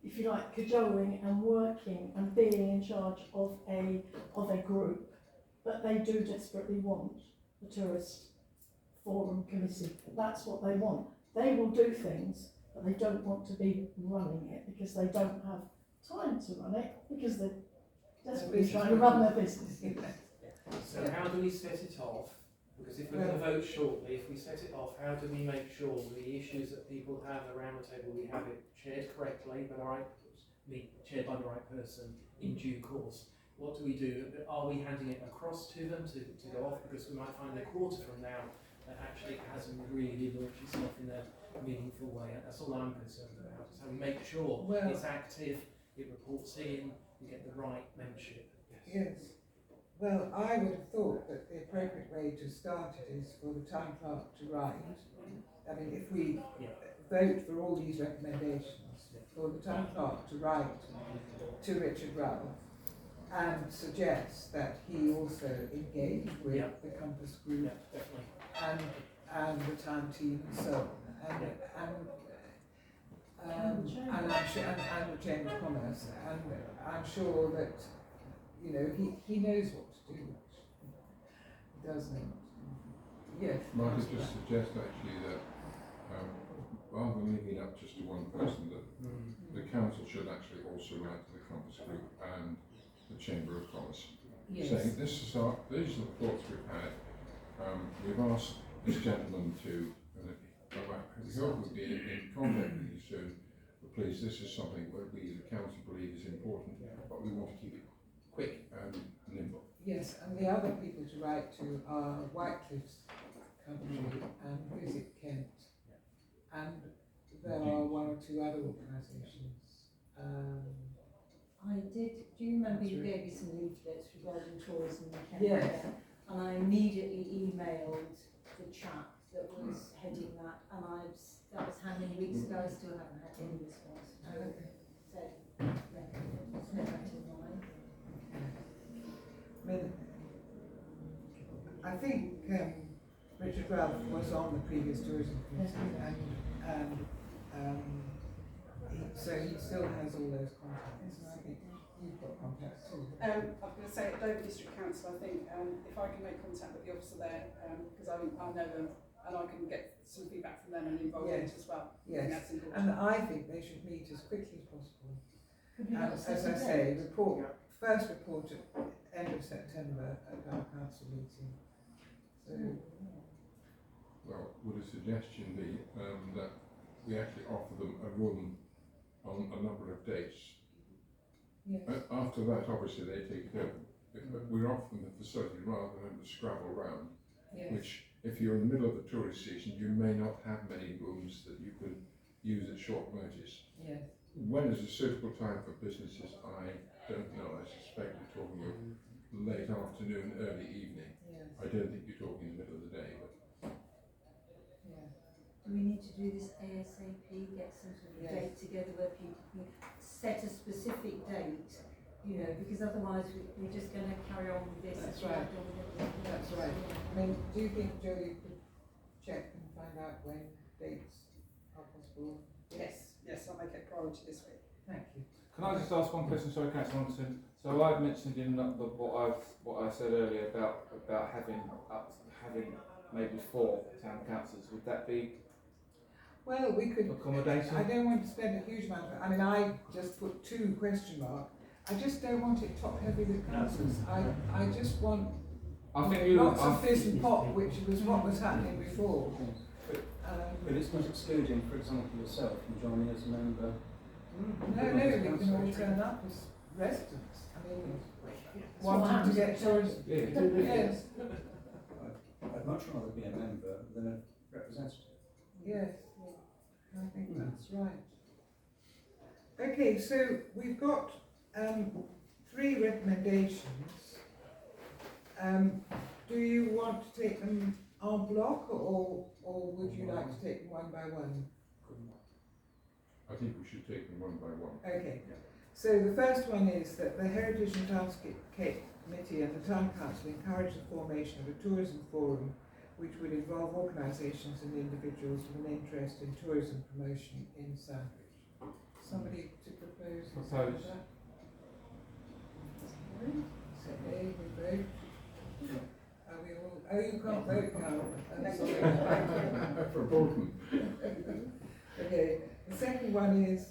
if you like, cajoling and working and being in charge of a group. But they do desperately want the tourist forum committee. That's what they want. They will do things, but they don't want to be running it because they don't have time to run it because they're desperately trying to run their business. So how do we set it off? Because if we're going to vote shortly, if we set it off, how do we make sure the issues that people have around the table, we have it chaired correctly, chaired by the right person in due course? What do we do? Are we handing it across to them to go off? Because we might find a quarter from now that actually it hasn't really launched itself in a meaningful way. That's all I'm concerned about, is how we make sure it's active, it reports in, we get the right membership. Yes. Well, I would have thought that the appropriate way to start it is for the town clerk to write. I mean, if we vote for all these recommendations, for the town clerk to write to Richard Ralph and suggest that he also engage with the Compass Group and the town team and so on, and the Chamber of Commerce, and I'm sure that he knows what to do. He does know what to do. Yes. Might I just suggest actually that rather than leaving it up just to one person, that the council should actually also write to the Compass Group and the Chamber of Commerce, saying these are the thoughts we've had. We've asked this gentleman to, we hope we'll be in contact with you soon, but please, this is something that we, the council, believe is important, but we want to keep it quick and nimble. Yes, and the other people to write to are Whitecliffe's Country and Visit Kent, and there are 1 or 2 other organisations. I did. Do you remember you gave me some leaflets regarding tourism in Kent? Yes. And I immediately emailed the chap that was heading that, and that was how many weeks ago? I still haven't had any response. So, Richard Ralph was on the previous tourism committee, and so he still has all those contacts, and I think you've got contacts too. I was going to say at Dover District Council, I think if I can make contact with the officer there, because I know them, and I can get some feedback from them and involve them as well. I think that's important. And I think they should meet as quickly as possible. Have you And got a as set I of say, dates? first report at end of September at our council meeting. So, Well, would a suggestion be that we actually offer them a room on a number of dates? yes. After that, obviously, they take it over. But we offer them a facility rather than to scrabble around, Yes. which, if you're in the middle of the tourist season, you may not have many rooms that you can use at short notice. Yes. When is a suitable time for businesses? I don't know. I suspect you're talking of late afternoon, early evening. Yes. I don't think you're talking in the middle of the day, but Yeah. Do we need to do this ASAP, get some sort of Yes. date together where people can set a specific date, you know, because otherwise we're just going to carry on with this. That's as we right. have done with everything That's else. right. I mean, do you think, Joe, you could check and find out when dates are possible? Yes, I'll make it a priority this week. Thank you. Can I just ask one question? Sorry, Councillor Anderson. So I've mentioned in what I said earlier about having maybe 4 town councillors. Would that be Well, we could. accommodation? I don't want to spend a huge amount of. I mean, I just put 2 question mark. I just don't want it top heavy with councillors. I just want I think you. lots of fizz and pop, which was what was happening before. But it's not excluding, for example, yourself from joining as a member. No, we can all turn up as residents. I mean, what wanting to happens get at tourism. Yeah. Yes, I'd much rather be a member than a representative. yes, I think that's right. Okay, so we've got 3 recommendations. Do you want to take them en bloc, or would you like to take them one by one? I think we should take them one by one. Okay, so the first one is that the Heritage and Townscape Committee and the Town Council encourage the formation of a tourism forum which would involve organisations and individuals with an interest in tourism promotion in Sandwich. Somebody to propose? Propose. that? Say we vote. Are we all, oh, you can't vote, Carol. I'm sorry. For Bolton. Okay, the second one is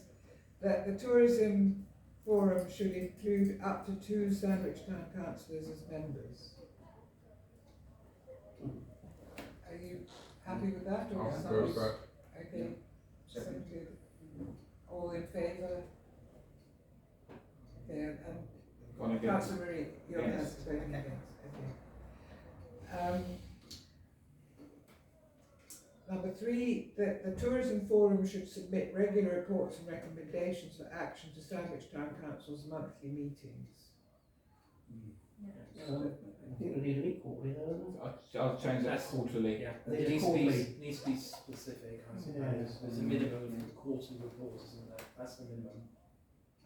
that the tourism forum should include up to 2 Sandwich Town councillors as members. Are you happy with that, or I'll somebody? propose that. Okay, Second. seconded. All in favour? Okay, and One against. Councillor Marie, you're Yes. voting against, okay. Number 3, that the tourism forum should submit regular reports and recommendations for action to Sandwich Town Council's monthly meetings. I think we need an equal, I'll change that quarterly. Yeah, They it just needs to be specific, I suppose. There's a minimum of quarterly reports, isn't there? That's the minimum.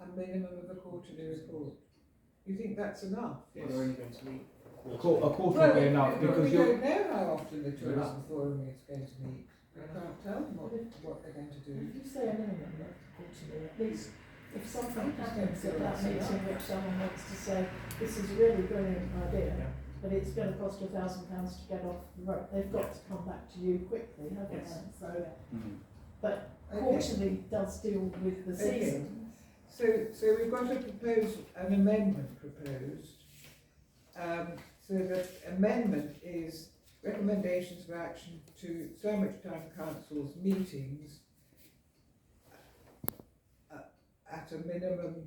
A minimum of a quarterly report. You think that's enough? Well, they're only going to meet A quarterly. quarter will be enough because we you're. don't know how often the tourism forum is going to meet. We can't tell them what they're going to do. If you say a minimum of quarterly, at least if something happens at that meeting which someone wants to say, this is a really brilliant idea, but it's going to cost £1,000 to get off the road, they've got to come back to you quickly, haven't Yes. they? So, Okay. quarterly does deal with the Okay. season. So we've got an amendment proposed. So the amendment is recommendations for action to Sandwich Town Council's meetings at a minimum.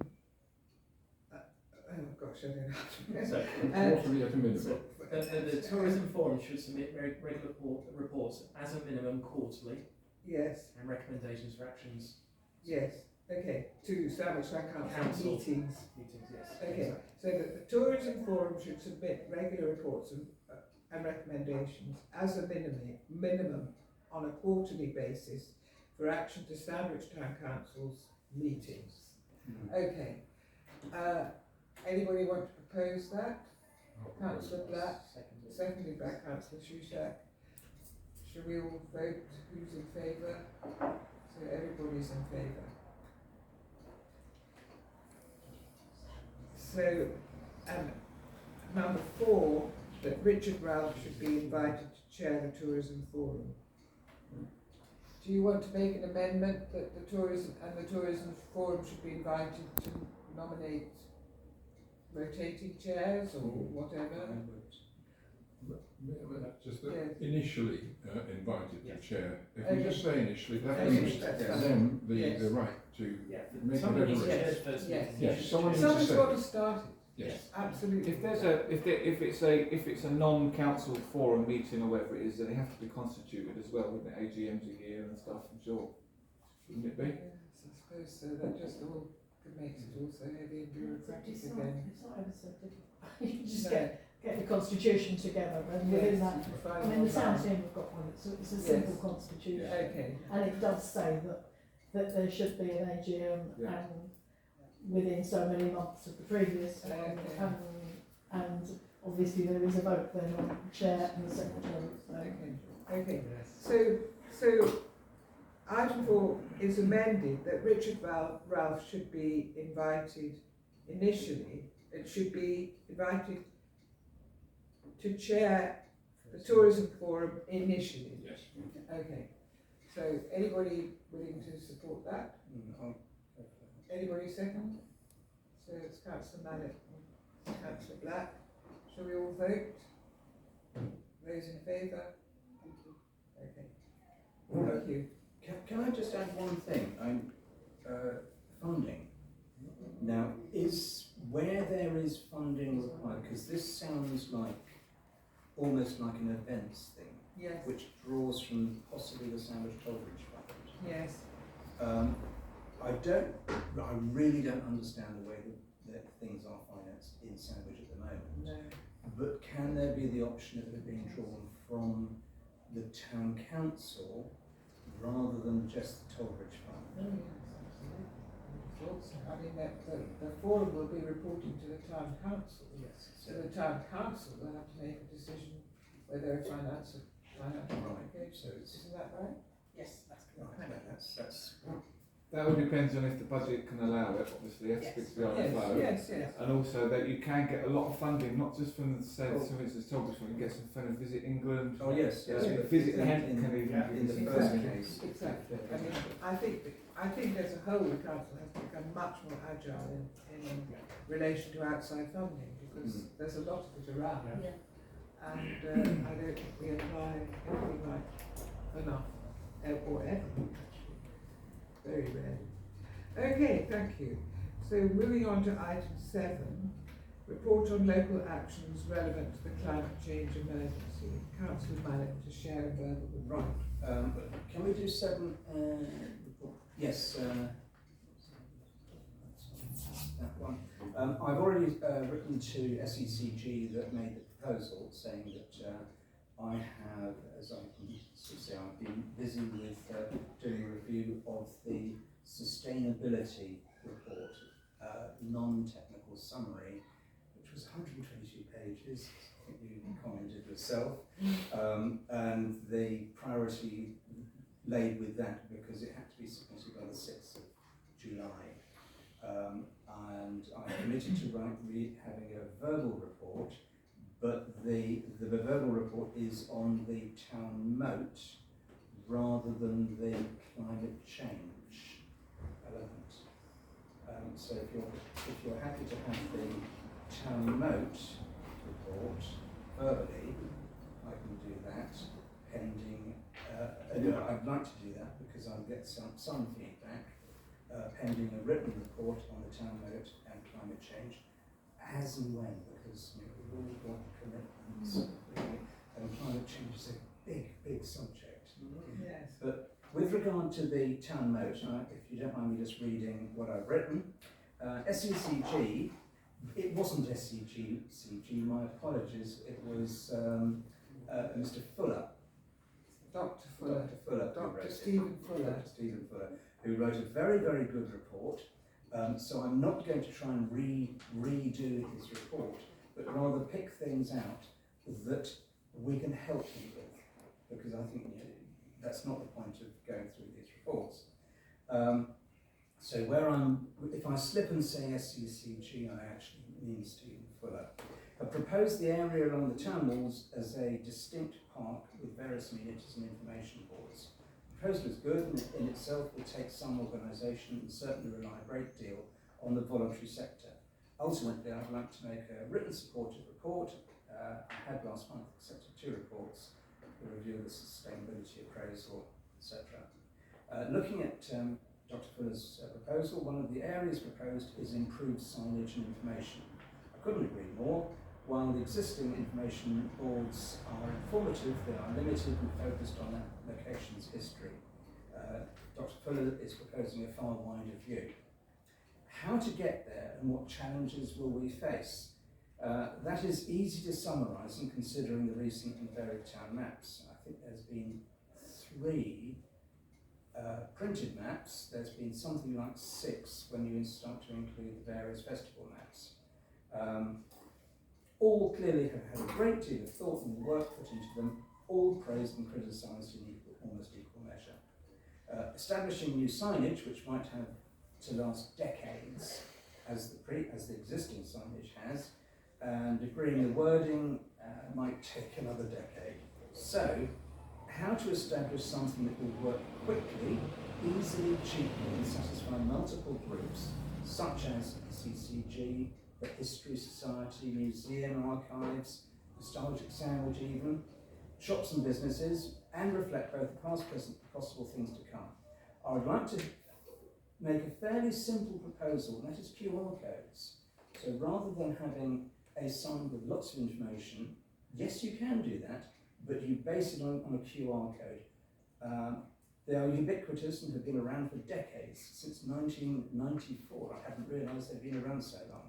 Oh gosh, I don't know how to So, Quarterly at a minimum. so the tourism forum should submit regular reports as a minimum quarterly, Yes, and recommendations for actions. yes, okay, to Sandwich Town Council Council. meetings. Meetings, yes. Okay, so that the tourism forum should submit regular reports and recommendations as a minimum on a quarterly basis for action to Sandwich Town Council's meetings. Okay, anybody want to propose that? I'll propose Councillor that. Black, Seconded. seconded by Councillor Shustak. Shall we all vote? Who's in favour? So everybody's in favour. So, number 4, that Richard Ralph should be invited to chair the Tourism Forum. Do you want to make an amendment that the Tourism Forum should be invited to nominate rotating chairs or whatever? Just that Yes. initially invited to Yes. chair. If Okay. we just say initially, that Okay, gives that's them the Yes. right to Yeah, make a somebody deliberation. chairs first Yes. meeting. Yes, someone needs Someone's to got say. to start it. Yes. Absolutely. If it's a non-council forum meeting or whatever it is, then they have to be constituted as well, wouldn't it? AGMs a year and stuff, I'm sure. Wouldn't it be? Yes, I suppose so. That just all makes it all so heavy and bureaucratic It's again. not ever so difficult. You just No. get the constitution together, and Yes, within that, you can find I mean, the one town line. team have got one. It's a Yes. simple constitution, Okay. and it does say that there should be an AGM Yeah. and within so many months of the previous one, Okay. and obviously there is a vote then on the chair and the secretary. So. Okay. So item 4 is amended that Richard Ralph should be invited initially. It should be invited to chair the Tourism Forum initially. Yes. Okay. So anybody willing to support that? I'll go for that. Anybody second? So it's Councillor Mallet and Councillor Black. Shall we all vote? Those in favour? Okay. Thank you. Can I just add one thing? Funding. Now, is where there is funding required, because this sounds like almost like an events thing, Yes. which draws from possibly the Sandwich Tollbridge Fund. Yes. I really don't understand the way that things are financed in Sandwich at the moment. No. But can there be the option of it being drawn from the town council rather than just the Tollbridge Fund? Oh, yes, absolutely. I thought so. I mean, the forum will be reporting to the town council. Yes. So the town council will have to make a decision whether a financial Right. So it's Isn't that right? Yes, that's right. That's That all depends on if the budget can allow it, obviously, you have to speak to the RFO. Yes. And also that you can get a lot of funding, not just from the state, for instance, Tollbridge, you can get some kind of Visit England. Oh yes, yes. Yeah. but Visit in- Kent in- can even in the be first funding. case. Exactly. I mean, I think as a whole, the council has become much more agile in relation to outside funding because there's a lot of it around. Yeah. And I don't think we apply anything like enough or ever, actually. Very rarely. Okay, thank you. So moving on to item 7, report on local actions relevant to the climate change emergency. Councillor Mallet to share a verbal report. Right. Can we do 7? Yes. That one. I've already written to SECG that made the proposal saying that I have, as I can say, I've been busy with doing a review of the sustainability report, non-technical summary, which was 122 pages. I think you commented yourself, and the priority laid with that because it had to be submitted by the 6th of July. And I committed to having a verbal report, but the verbal report is on the town moat rather than the climate change element. So if you're happy to have the town moat report verbally, I can do that pending. I'd like to do that because I'll get some feedback pending a written report on the town moat and climate change, as and when, because we've all got commitments, and climate change is a big subject. Yes. But with regard to the town moat, if you don't mind me just reading what I've written, SECG, it wasn't SECG, my apologies, it was Mr. Fuller. Dr. Fuller. Dr. Fuller. Dr. Stephen Fuller. Dr. Stephen Fuller, who wrote a very good report. So I'm not going to try and redo his report, but rather pick things out that we can help him with, because I think that's not the point of going through these reports. So if I slip and say SCCG, I actually mean Stephen Fuller. I proposed the area along the town walls as a distinct park with various amenities and information boards. The proposal is good and in itself will take some organisation and certainly rely a great deal on the voluntary sector. Ultimately, I'd like to make a written supportive report. I had last month accepted 2 reports, the review of the sustainability appraisal, etc. Looking at Dr. Fuller's proposal, one of the areas proposed is improved signage and information. I couldn't agree more. While the existing information boards are informative, they are limited and focused on that location's history. Dr. Fuller is proposing a far wider view. How to get there and what challenges will we face? That is easy to summarise in considering the recent and varied town maps. I think there's been 3 printed maps. There's been something like 6 when you start to include the various festival maps. All clearly have had a great deal of thought and work put into them, all praised and criticised in almost equal measure. Establishing new signage, which might have to last decades, as the existing signage has, and agreeing the wording might take another decade. So, how to establish something that will work quickly, easily, cheaply, and satisfy multiple groups, such as CCG, the History Society, Museum Archives, Nostalgic Sandwich even, shops and businesses, and reflect both the past, present, and possible things to come. I would like to make a fairly simple proposal, and that is QR codes. So rather than having a sign with lots of information, yes, you can do that, but you base it on a QR code. They are ubiquitous and have been around for decades, since 1994. I hadn't realised they'd been around so long.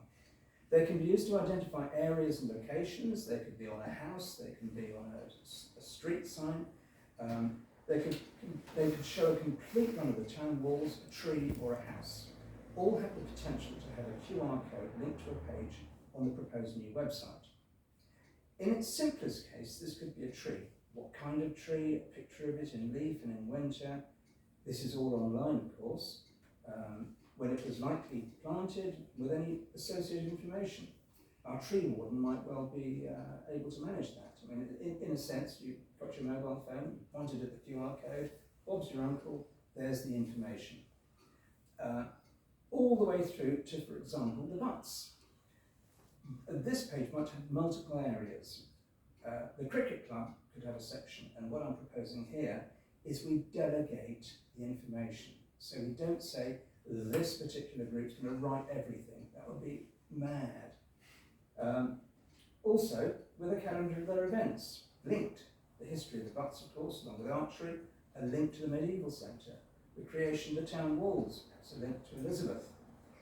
They can be used to identify areas and locations. They could be on a house, they can be on a street sign. They could show a complete run of the town walls, a tree or a house. All have the potential to have a QR code linked to a page on the proposed new website. In its simplest case, this could be a tree. What kind of tree, a picture of it in leaf and in winter. This is all online, of course. When it was likely planted, with any associated information. Our tree warden might well be able to manage that. I mean, in a sense, you've got your mobile phone, you pointed at the QR code, Bob's your uncle, there's the information. All the way through to, for example, the nuts. This page might have multiple areas. The cricket club could have a section, and what I'm proposing here is we delegate the information. So we don't say, this particular group's going to write everything. That would be mad. Also, with a calendar of their events, linked. The history of the butts, of course, along with archery, a link to the medieval centre. The creation of the town walls, that's a link to Elizabeth,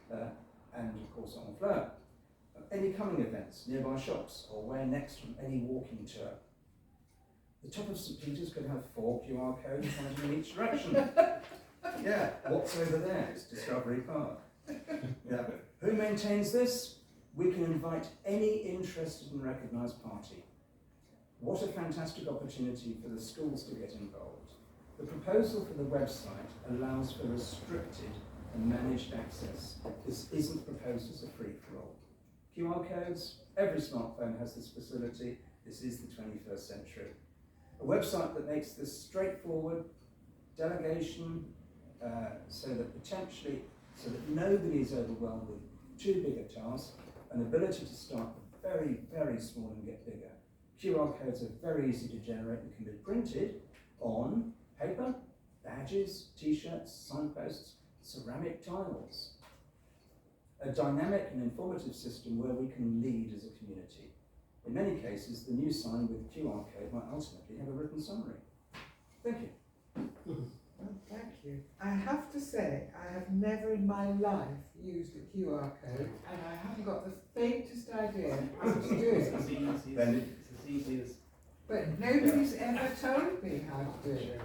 and of course Honfleur. Any coming events, nearby shops, or where next from any walking tour. The top of St Peter's could have 4 QR codes pointing in each direction. Yeah, what's over there? It's Discovery Park. Yeah. Who maintains this? We can invite any interested and recognised party. What a fantastic opportunity for the schools to get involved. The proposal for the website allows for restricted and managed access. This isn't proposed as a free-for-all. QR codes, every smartphone has this facility. This is the 21st century. A website that makes this straightforward, delegation, so that nobody is overwhelmed with too big a task, an ability to start very, very small and get bigger. QR codes are very easy to generate and can be printed on paper, badges, t-shirts, signposts, ceramic tiles. A dynamic and informative system where we can lead as a community. In many cases, the new sign with QR code might ultimately have a written summary. Thank you. Well, thank you. I have to say, I have never in my life used a QR code, and I haven't got the faintest idea how to do it. It's as easy as. But nobody's ever told me how to do it.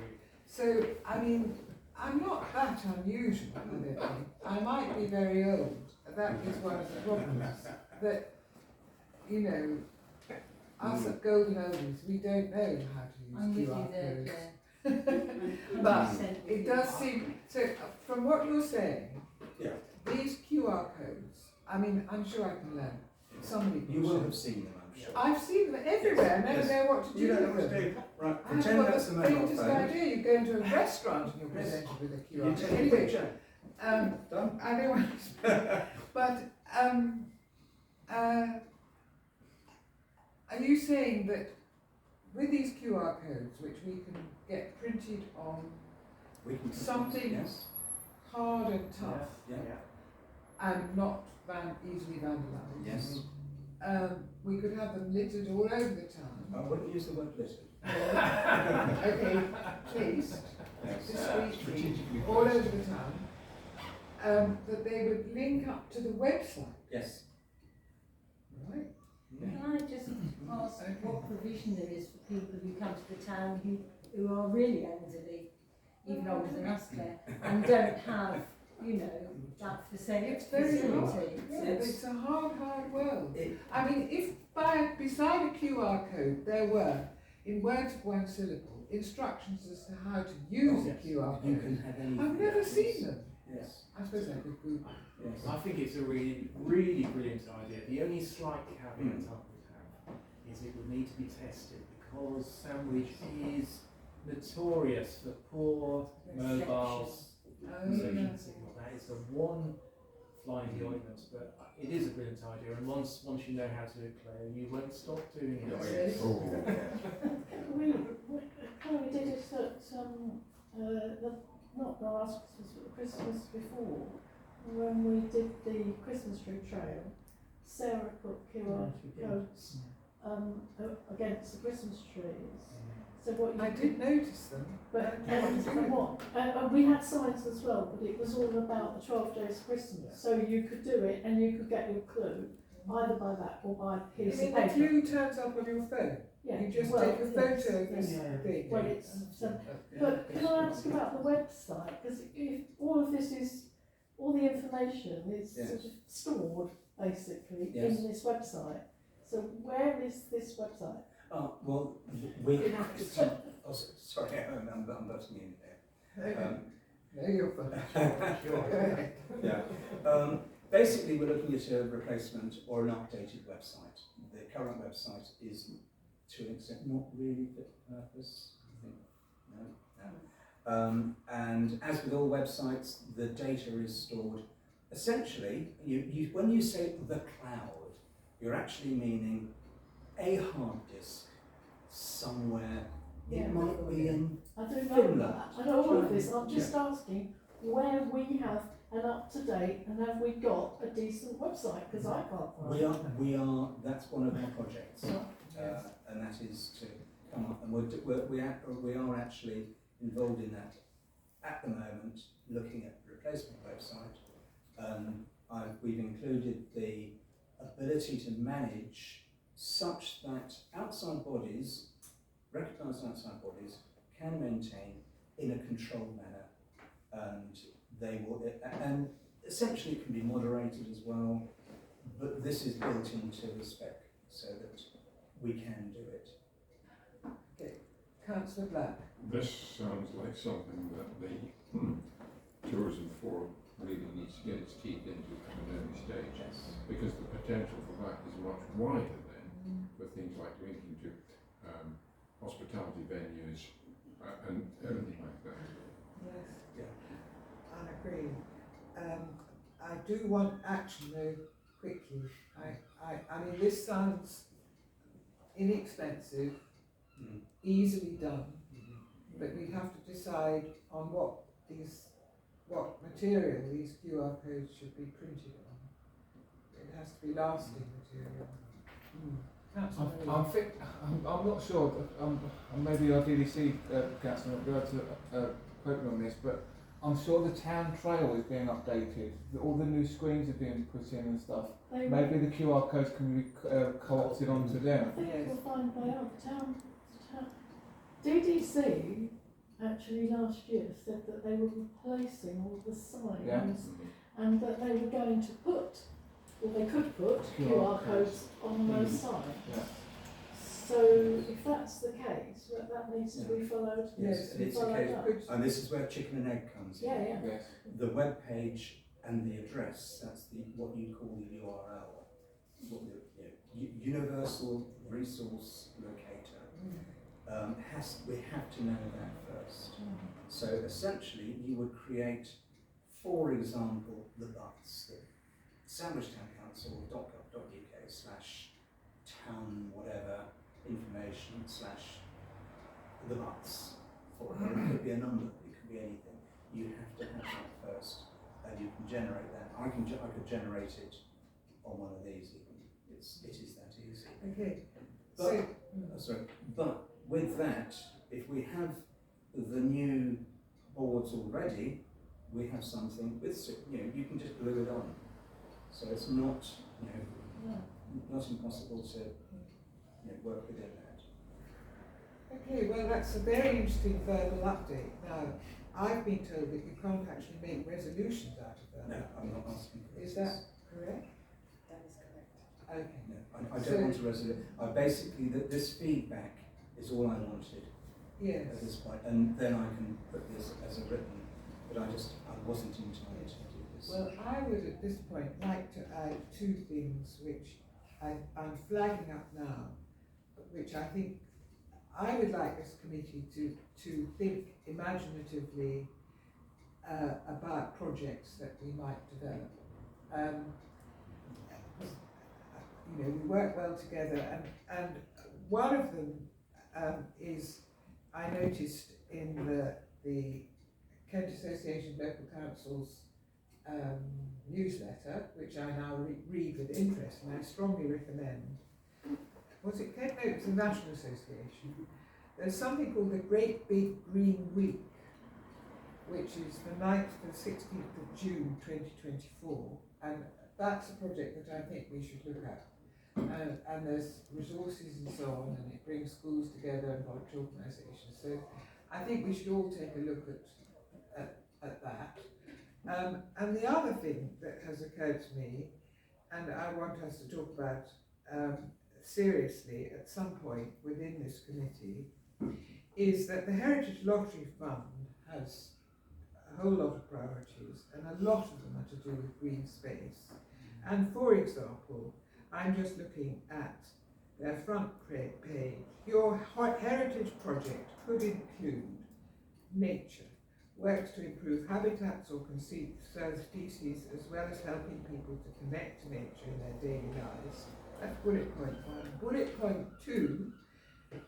So, I mean, I'm not that unusual, I don't think. I might be very old. That is one of the problems. That, you know, us at Golden Oldies, we don't know how to use QR codes. But 100%. it does seem, so from what you're saying, Yeah. these QR codes, I mean, I'm sure I can learn. Somebody You will should. have seen them, I'm sure. I've seen them everywhere, I never Yes. know what to do You don't know with what to them. do. Right, I pretend haven't that's got a the mobile faintest phone. idea. You go into a restaurant and you're presented with a You QR take code. a Anyway, picture. Done. I don't want to, but are you saying that with these QR codes, which we can get printed on We can Something- Yes. hard and tough Yeah. and not easily vandalised, Yes. we could have them littered all over the town? I wouldn't use the word listed. Okay, please, discreetly, Strategically all placed. over the town, that they would link up to the website, Yes. right? Can I just ask what provision there is for people who come to the town who are really elderly, even older than us, Claire, and don't have, you know, that It's very hard. facility? Yeah, it's a hard world. It- I mean, if beside a QR code there were, in words of one syllable, instructions as to how to use a QR You code, can have any. I've never seen them. Yes. I suppose I could Google. Yes. I think it's a really, really brilliant idea. The only slight caveat I would have is it would need to be tested because Sandwich is notorious for poor mobiles reception signal. That is the one fly in the ointment, but it is a brilliant idea. And once you know how to do it, Claire, you won't stop doing it. Oh, We did it at, not the last Christmas, but the Christmas before, when we did the Christmas tree trail. Sarah put QR codes against the Christmas trees. So what you I did notice them. But Yeah. and we had signs as well, but it was all about the 12 days of Christmas. So you could do it and you could get your clue either by that or by a You piece mean of the paper. clue turns up on your phone? Yeah. You just well, take a yes, photo of this yes. thing. Well, it's but can I ask about the website? Because if all of this is, all the information is Yes. sort of stored basically Yes. in this website. So where is this website? Oh, well, we have to tell, sorry, I'm butting in there. No, you're fine. Sure. Yeah. Basically, we're looking at a replacement or an updated website. The current website is, to an extent, not really fit for purpose. I think. No. And as with all websites, the data is stored. Essentially, when you say the cloud, you're actually meaning a hard disk somewhere. Yeah. It might be in. I don't know Finland. that. I know all of this. I'm just asking where we have an up-to-date and have we got a decent website? Because I can't find We are. That's one of our projects, Yes. and that is to come up. And we are actually involved in that at the moment, looking at the replacement website. We've included the ability to manage such that outside bodies, recognised outside bodies, can maintain in a controlled manner, and they will. And essentially, it can be moderated as well. But this is built into the spec so that we can do it. Okay, Councillor Black. this sounds like something that the tourism forum really needs to get its teeth into at an early stage, because the potential for that is much wider then for things like linking to hospitality venues and everything like that. Yes. Yeah. I agree. I do want action though, quickly. I mean, this sounds inexpensive, easily done, but we have to decide on what material these QR codes should be printed on. It has to be lasting material. Councillor I'm not sure. Maybe our DDC councillor will be able to quote me on this, but I'm sure the town trail is being updated. All the new screens are being put in and stuff. Maybe the QR codes can be co-opted onto them. I think you'll find they are. The town DDC actually last year said that they were replacing all the signs and that they were going to put, or they could put QR codes on those signs. Yeah. So if that's the case, that needs to be followed. Yes, and it's a followed case, up. and this is where chicken and egg comes in. Yeah, yeah. Yes. The web page and the address, that's the what you call the URL, what the universal resource locator. We have to know that first. So essentially, you would create, for example, the BUTS, the sandwichtowncouncil.gov.uk/town whatever information / the BUTS. For it could be a number, it could be anything. You have to have that first, and you can generate that. I could generate it on one of these. Even it is that easy. Okay. But with that, if we have the new boards already, we have something with, you can just glue it on. So it's not, not impossible to work within that. Okay, well that's a very interesting verbal update. Now, I've been told that you can't actually make resolutions out of that. No, I'm not asking for Is this. that correct? That is correct. Okay. No, I don't want to resolve. Basically, this feedback is all I wanted Yes. at this point, and then I can put this as a written. But I wasn't in time to do this. Well, I would at this point like to add two things which I'm flagging up now, but which I think I would like this committee to think imaginatively about projects that we might develop. We work well together, and one of them is I noticed in the Kent Association of Local Councils newsletter, which I now read with interest, and I strongly recommend. Was it Kent? No, it's the National Association. There's something called the Great Big Green Week, which is the 9th to the 16th of June 2024, and that's a project that I think we should look at. And there's resources and so on, and it brings schools together and voluntary organisations. So I think we should all take a look at that. And the other thing that has occurred to me, and I want us to talk about seriously at some point within this committee, is that the Heritage Lottery Fund has a whole lot of priorities, and a lot of them are to do with green space. And for example, I'm just looking at their front page. Your heritage project could include nature, works to improve habitats or conserve species, as well as helping people to connect to nature in their daily lives. That's bullet point 1. Bullet point 2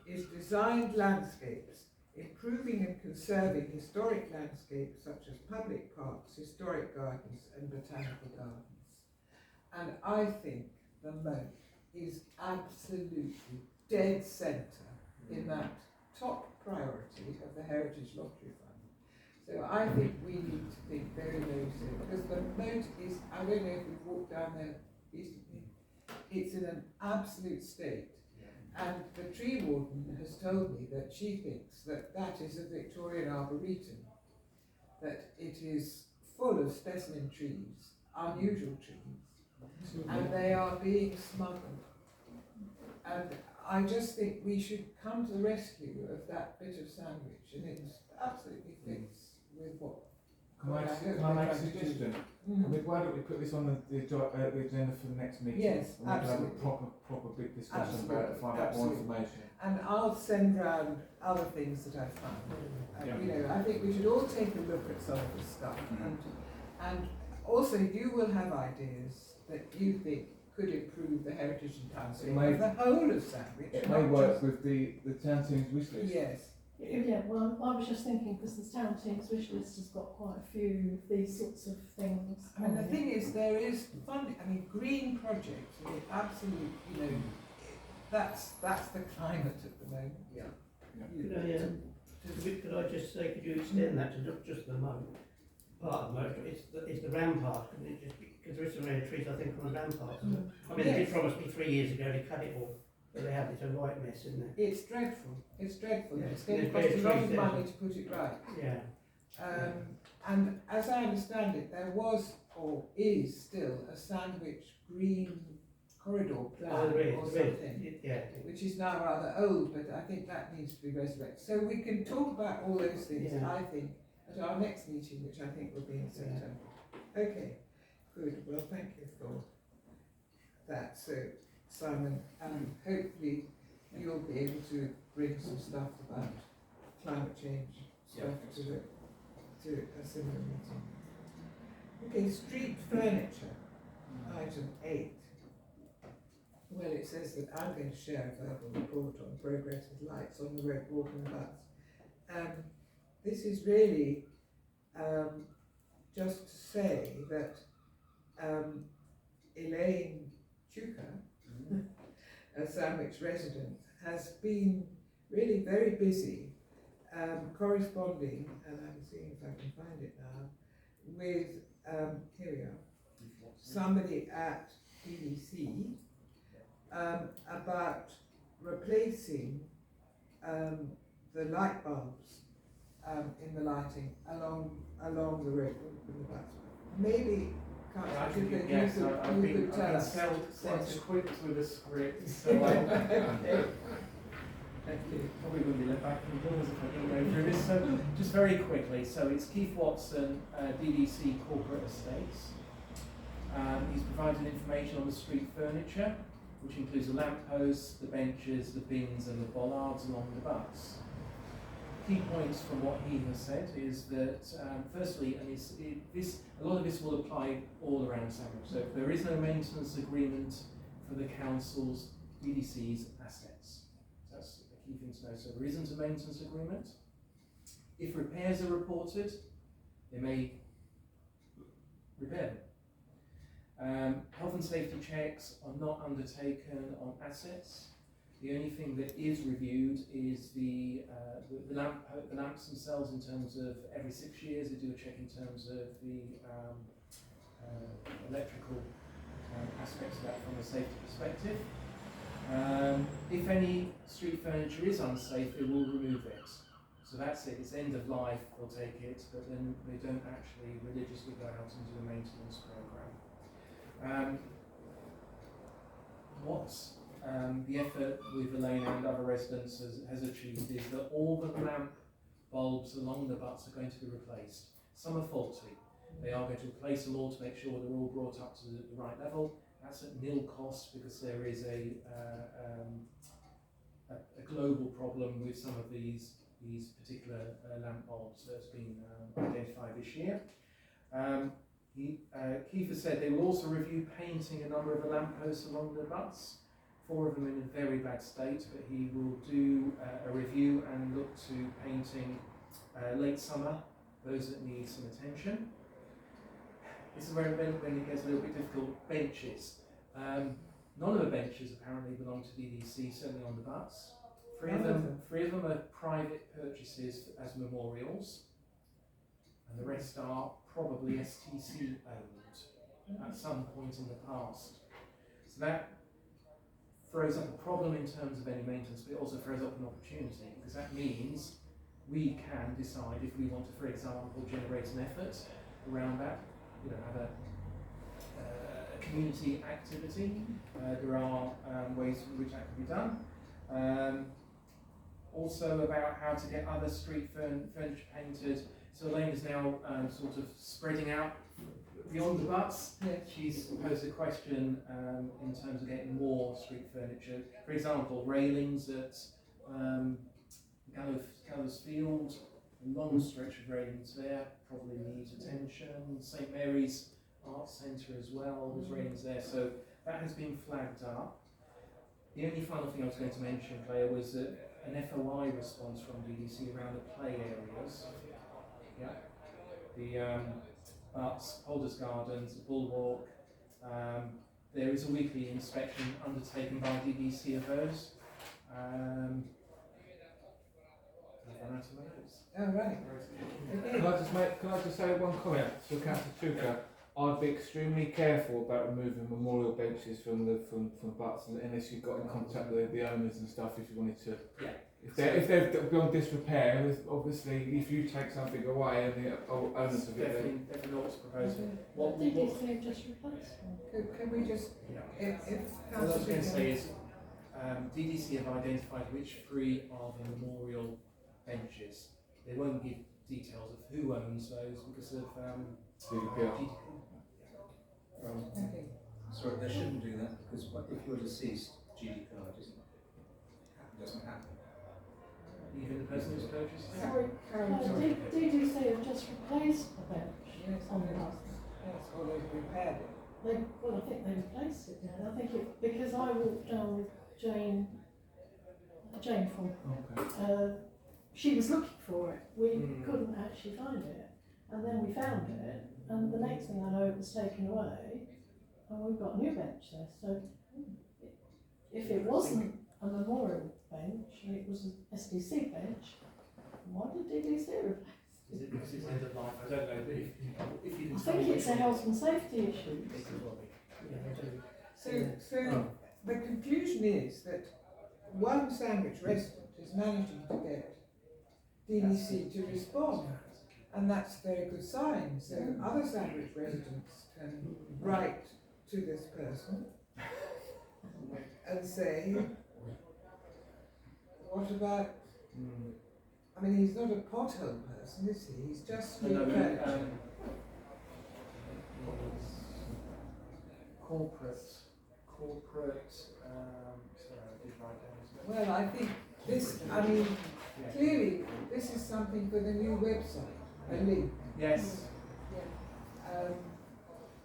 is designed landscapes, improving and conserving historic landscapes such as public parks, historic gardens and botanical gardens. And I think the moat is absolutely dead centre in that top priority of the Heritage Lottery Fund. So I think we need to think very, very soon, because the moat is, I don't know if you've walked down there recently, it's in an absolute state. And the tree warden has told me that she thinks that that is a Victorian arboretum, that it is full of specimen trees, unusual trees, and they are being smuggled. And I just think we should come to the rescue of that bit of sandwich, and it absolutely fits with what. Can I make a suggestion? Why don't we put this on the agenda for the next meeting? Yes, and we can have absolutely. a proper big discussion about it to find out more information. And I'll send round other things that I've found. I think we should all take a look at some of this stuff, and also you will have ideas that you think could improve the heritage in Townscape of the whole of Sandwich. It may work with the town team's wish list. Yes. Yeah, well, I was just thinking, because the town team's wish list has got quite a few of these sorts of things. And the thing is, there is funding. I mean, green projects. I mean, absolutely. That's the climate at the moment. Yeah. Could I just say, could you extend that to not just the moat, part of the moat, it's the rampart, because there is some rare trees, I think, on the rampart. I mean, they did promise me 3 years ago to cut it all, but they have, it's a right mess, isn't it? It's dreadful. It's dreadful. Yeah. It's going to There's cost a lot of trees money to put it right. Yeah. And as I understand it, there was or is still a Sandwich green corridor plan Oh, really, or something, yeah. which is now rather old, but I think that needs to be resurrected. So we can talk about all those things, Yeah. I think, at our next meeting, which I think will be in September. Okay, good. Well, thank you for that. So, Simon, hopefully you'll be able to bring some stuff about climate change stuff to a similar meeting. Okay, street furniture, item 8. Well, it says that I'm going to share a verbal report on progress with lights on the road, walking bus. This is really just to say that Elaine Chuka, a Sandwich resident, has been really very busy corresponding, and I'm seeing if I can find it now, with, here we are, somebody at BBC about replacing the light bulbs in the lighting along the road with the bus. Maybe, Councillor Chuka, you could tell us. Quite equipped with a script, so Thank you. probably wouldn't be let back in the doors if I didn't go through this. So just very quickly, so it's Keith Watson, DDC Corporate Estates. He's provided information on the street furniture, which includes the lampposts, the benches, the bins and the bollards along the bus. Key points from what he has said is that, firstly, and a lot of this will apply all around Sandwich. So there is no maintenance agreement for the council's DDC's assets. So that's a key thing to know. So there isn't a maintenance agreement. If repairs are reported, they may repair them. Health and safety checks are not undertaken on assets. The only thing that is reviewed is the lamps themselves, in terms of every 6 years they do a check in terms of the electrical aspects of that from a safety perspective. If any street furniture is unsafe, they will remove it. So that's it, it's end of life, they'll take it, but then they don't actually religiously go out and do a maintenance programme. The effort with Elaine and other residents has achieved is that all the lamp bulbs along the butts are going to be replaced. Some are faulty. They are going to replace them all to make sure they're all brought up to the right level. That's at nil cost because there is a global problem with some of these particular lamp bulbs that's been identified this year. Keith has said they will also review painting a number of the lampposts along the butts. 4 of them in a very bad state, but he will do a review and look to painting late summer, those that need some attention. This is where when it gets a little bit difficult. Benches. None of the benches apparently belong to DDC, certainly on the butts. Three of them are private purchases as memorials, and the rest are probably STC owned at some point in the past. So that throws up a problem in terms of any maintenance, but it also throws up an opportunity, because that means we can decide if we want to, for example, generate an effort around that, have a community activity. There are ways in which that can be done. Also about how to get other street furniture painted. So Elaine is now sort of spreading out beyond the butts. Yes. She's posed a question in terms of getting more street furniture. For example, railings at Gallows Field, a long stretch of railings there, probably needs attention. St Mary's Arts Centre as well, there's railings there, so that has been flagged up. The only final thing I was going to mention, Claire, was an FOI response from DDC around the play areas. Yeah. The Butts, Holders Gardens, Bulwark. There is a weekly inspection undertaken by DDC of those. Oh, right. Okay. Can I just say one comment to Councillor Chuka? I'd be extremely careful about removing memorial benches from butts unless you got in contact with the owners and stuff. If you wanted to, if they've gone disrepair, obviously if you take something away and the owners of it, definitely not what's proposing. What DDC have just replaced them. Can we just, if what I was going to say is, DDC have identified which 3 are the memorial benches. They won't give details of who owns those because of GDPR. Okay. Sorry, they shouldn't do that because if you're deceased, GDPR doesn't happen. Even the person who's purchased it. Sorry, DDC have just replaced a bench Yes, on the last. yes, or they've repaired it. Well, I think they replaced it now. I think it, because I walked down with Jane from, she was looking for it. We couldn't actually find it. And then we found it, and the next thing I know it was taken away, and we've got a new bench there. So if it wasn't a memorial bench, and it was an STC bench, why did DDC replace? Is it because it's end of life? I don't know. But if you I think it's a health and safety issue. It could well be. So the conclusion is that one Sandwich resident is managing to get DDC to respond, and that's a very good sign. So other Sandwich residents can write to this person and say, what about, I mean, he's not a pothole person, is he? He's just repaired. Corporate, sorry, I did write down as well. Well, I think this, I mean, clearly this is something for the new website, a link. Yes,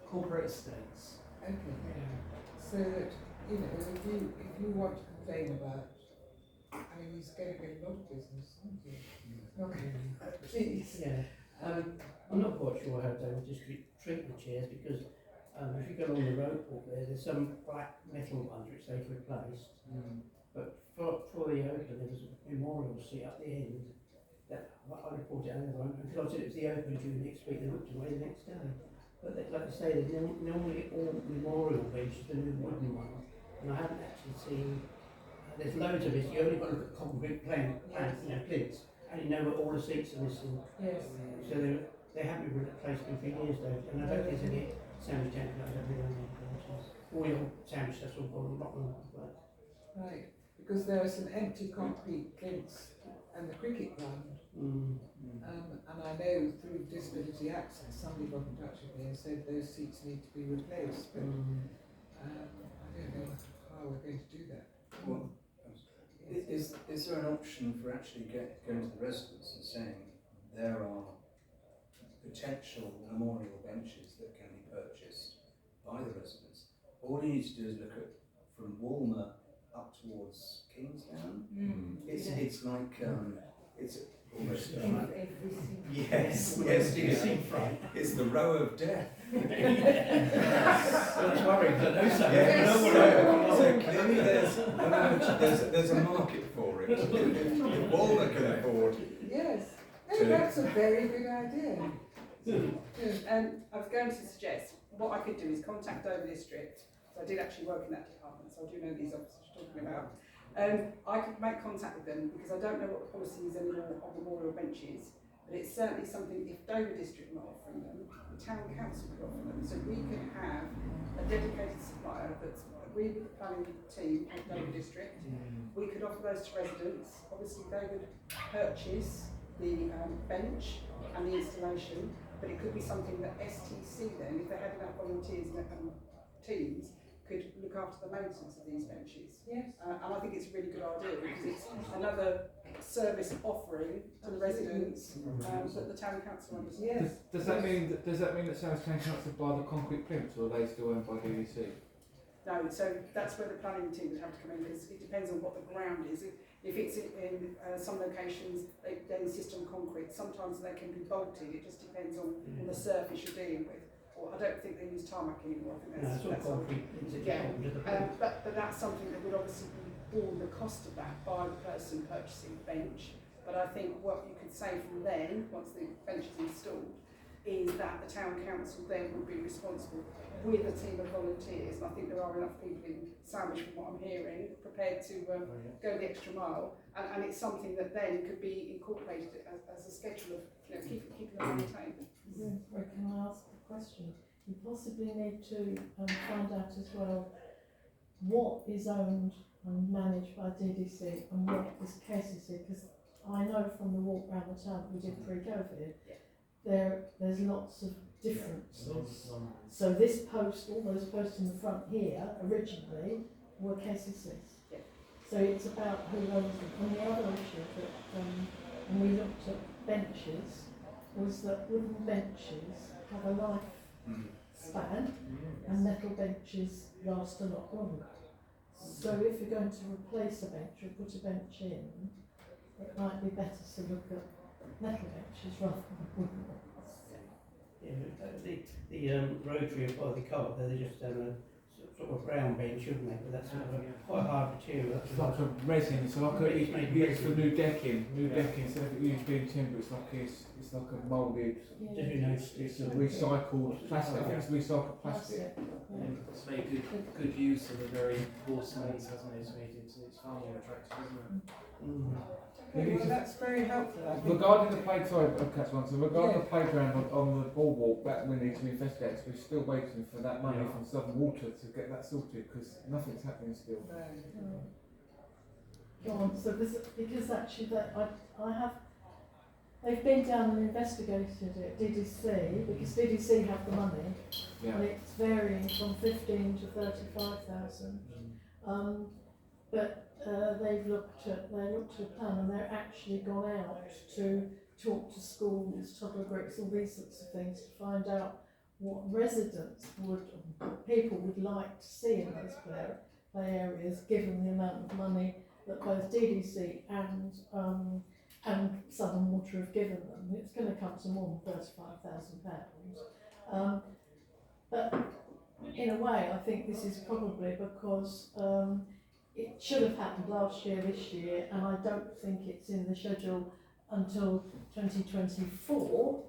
Corporate estates. Okay. So that, you know, if you want to complain about, I mean, he's going to get a lot of business, isn't he? Okay. Please. Yeah. I'm not quite sure how they would treat the chairs because if you go along the road walk there's some black metal ones which they've replaced. But for the open, there was a memorial seat at the end that I reported out until I said it was the open due next week. They looked away the next day. But like I say, there's normally all memorial benches, the new wooden ones, and I haven't actually seen. There's loads of it. You only got to look at concrete plinths, and you know where all the seats are missing. Yes. So they haven't been replaced in a few years though, and I don't think there's any sandwich tank like that really on the benches. All your sandwich that's all gone rotten. Right. Because there are some empty concrete plinths and the cricket ground. And I know through disability access, somebody got in touch with me and said those seats need to be replaced, but I don't know how we're going to do that. Well, is there an option for actually going to the residents and saying there are potential memorial benches that can be purchased by the residents? All you need to do is look at from Walmer up towards Kingsdown. It's like it's almost yes, it's the row of death. Don't worry, I know something. Yes. So clearly there's a market for it. If Walmer can afford. Yes. No, that's a very good idea. I was going to suggest what I could do is contact Dover District. So I did actually work in that department, so I do know these officers you're talking about. I could make contact with them because I don't know what the policy is anymore on memorial benches, but it's certainly something, if Dover District not offering them, the town council could offer them. So we could have a dedicated supplier that's agreed with the planning team of Dover District. We could offer those to residents. Obviously they would purchase the bench and the installation, but it could be something that STC then, if they had enough volunteers and teams, could look after the maintenance of these benches. Yes. And I think it's a really good idea because it's another service offering to the residents that the town council understands. Yes. Does that mean that Sandwich Town Council buy the concrete plinths, or are they still owned by DDC? No, so that's where the planning team would have to come in because it depends on what the ground is. If it's in some locations, they insist on concrete. Sometimes they can be bolted. It just depends on the surface you're dealing with. Or I don't think they use tarmac anymore. I think that's all concrete. But that's something that would obviously be borne the cost of that by the person purchasing the bench. But I think what you could say from then, once the bench is installed, is that the town council then would be responsible with a team of volunteers, and I think there are enough people in Sandwich, from what I'm hearing, prepared to go the extra mile, and it's something that then could be incorporated as a schedule of, you know, keeping them maintained. Well, can I ask a question? You possibly need to find out as well what is owned and managed by DDC and what is KCC, because I know from the walk around the town we did pre-COVID, there's lots of differences. So this post, all those posts in the front here, originally, were KCC's. Yeah. So it's about who owns them. And the other issue that, when we looked at benches, was that wooden benches have a life span, and metal benches last a lot longer. So if you're going to replace a bench or put a bench in, it might be better to look at metal benches rather than wooden ones. Yeah, the rotary by the car, they just done a sort of brown bench, shouldn't they? But that's sort of quite hard material. It's like a resin, it's like it's used for new decking, instead of it used being timber, it's like a moulded, it's a recycled plastic, it's recycled plastic. It's made good use of the very poor space, hasn't it? It's made it, it's far more attractive, isn't it? Okay, well, that's very helpful. I think. Regarding the regarding the playground on the boardwalk, that we need to investigate. We're still waiting for that money from Southern Water to get that sorted, because nothing's happening still. Go on. So because actually I have, they've been down and investigated it, DDC, because DDC have the money, and it's varying from 15 to 35,000. But they looked at a plan, and they're actually gone out to talk to schools, toddler groups, all these sorts of things, to find out what residents people would like to see in those play areas, given the amount of money that both DDC and Southern Water have given them. It's going to come to more than £35,000. But in a way, I think this is probably because it should have happened last year, this year, and I don't think it's in the schedule until 2024,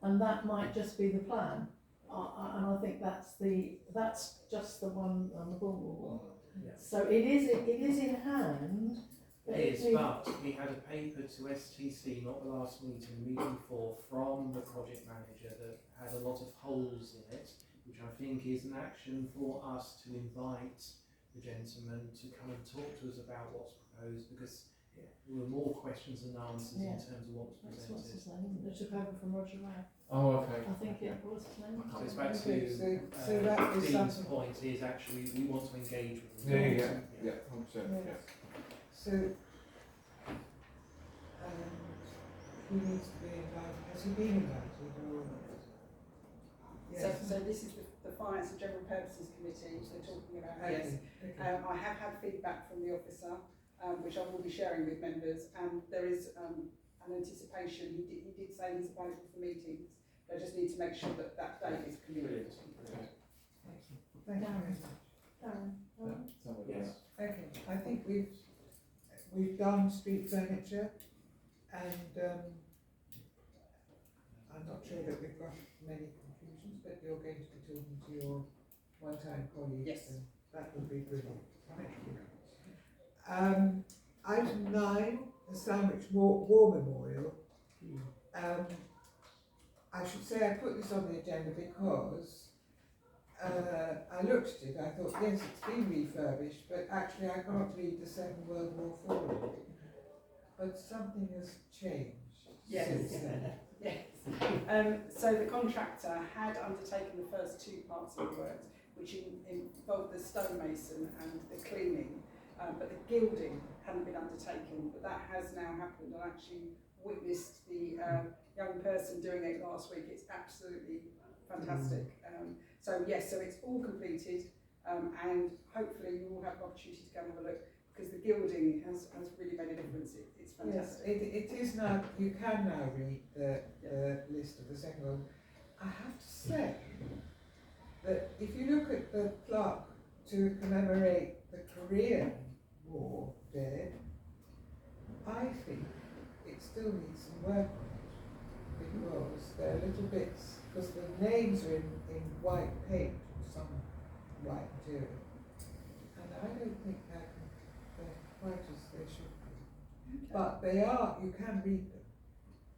and that might just be the plan. And I think that's just the one on the boardwalk. Yeah. So it is in hand. It is, but we had a paper to STC, not the last meeting, meeting 4, from the project manager that had a lot of holes in it, which I think is an action for us to invite the gentleman to come and talk to us about what's proposed, because there were more questions than answers in terms of what was presented. What's his name? It took over from Roger Rao. Oh, okay. I think it was his name. So it's back to so that was Dean's something. point is actually we want to engage with them. Yeah, 100%. So, who needs to be invited? Has he been invited? Or? Yes. So this is the Finance and General Purposes Committee, so talking about this. Okay. I have had feedback from the officer, which I will be sharing with members, and there is an anticipation. He did say he's available for meetings, but I just need to make sure that that date is convenient. Thank you very much. Yes. Okay, I think we've done street furniture, and I'm not sure that we've got many conclusions, but you're going to be talking to your one-time colleagues. Yes. And that would be brilliant. Thank you. Item 9, the Sandwich War Memorial. I should say I put this on the agenda because I looked at it, I thought, yes, it's been refurbished, but actually I can't read the Second World War forward. But something has changed since then. Yes. So the contractor had undertaken the first 2 parts of the works, which involved the stonemason and the cleaning, but the gilding hadn't been undertaken, but that has now happened. I actually witnessed the young person doing it last week. It's absolutely fantastic. So yes, so it's all completed, and hopefully you will have the opportunity to go and have a look, because the gilding has really made a difference. It's fantastic. Yes, it is now, you can now read the list of the Second World War. I have to say that if you look at the plaque to commemorate the Korean War dead, I think it still needs some work on it, because they're little bits, because the names are in white paint or some white material. And I don't think they're quite as they should be. But they are, you can read them,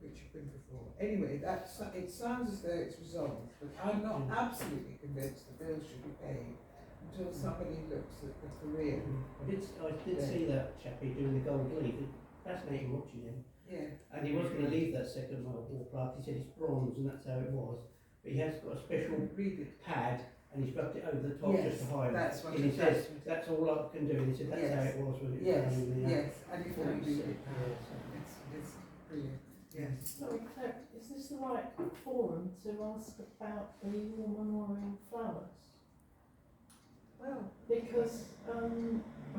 which you've been before. Anyway, it sounds as though it's resolved, but I'm not absolutely convinced the bill should be paid until somebody looks at the career. I did see that chappie doing the gold leaf. Fascinating watching him. Yeah. And he was going to leave that Second World War plaque. He said it's bronze and that's how it was. But he has got a special pad and he's rubbed it over the top just to hide that's it. what And he says, that's all I can do. And he said, that's how it was when it was Yes, done in the yes, and you can read it. Yeah. It's brilliant, yes. Sorry, Claire, is this the right forum to ask about the War Memorial flowers? Well, Because why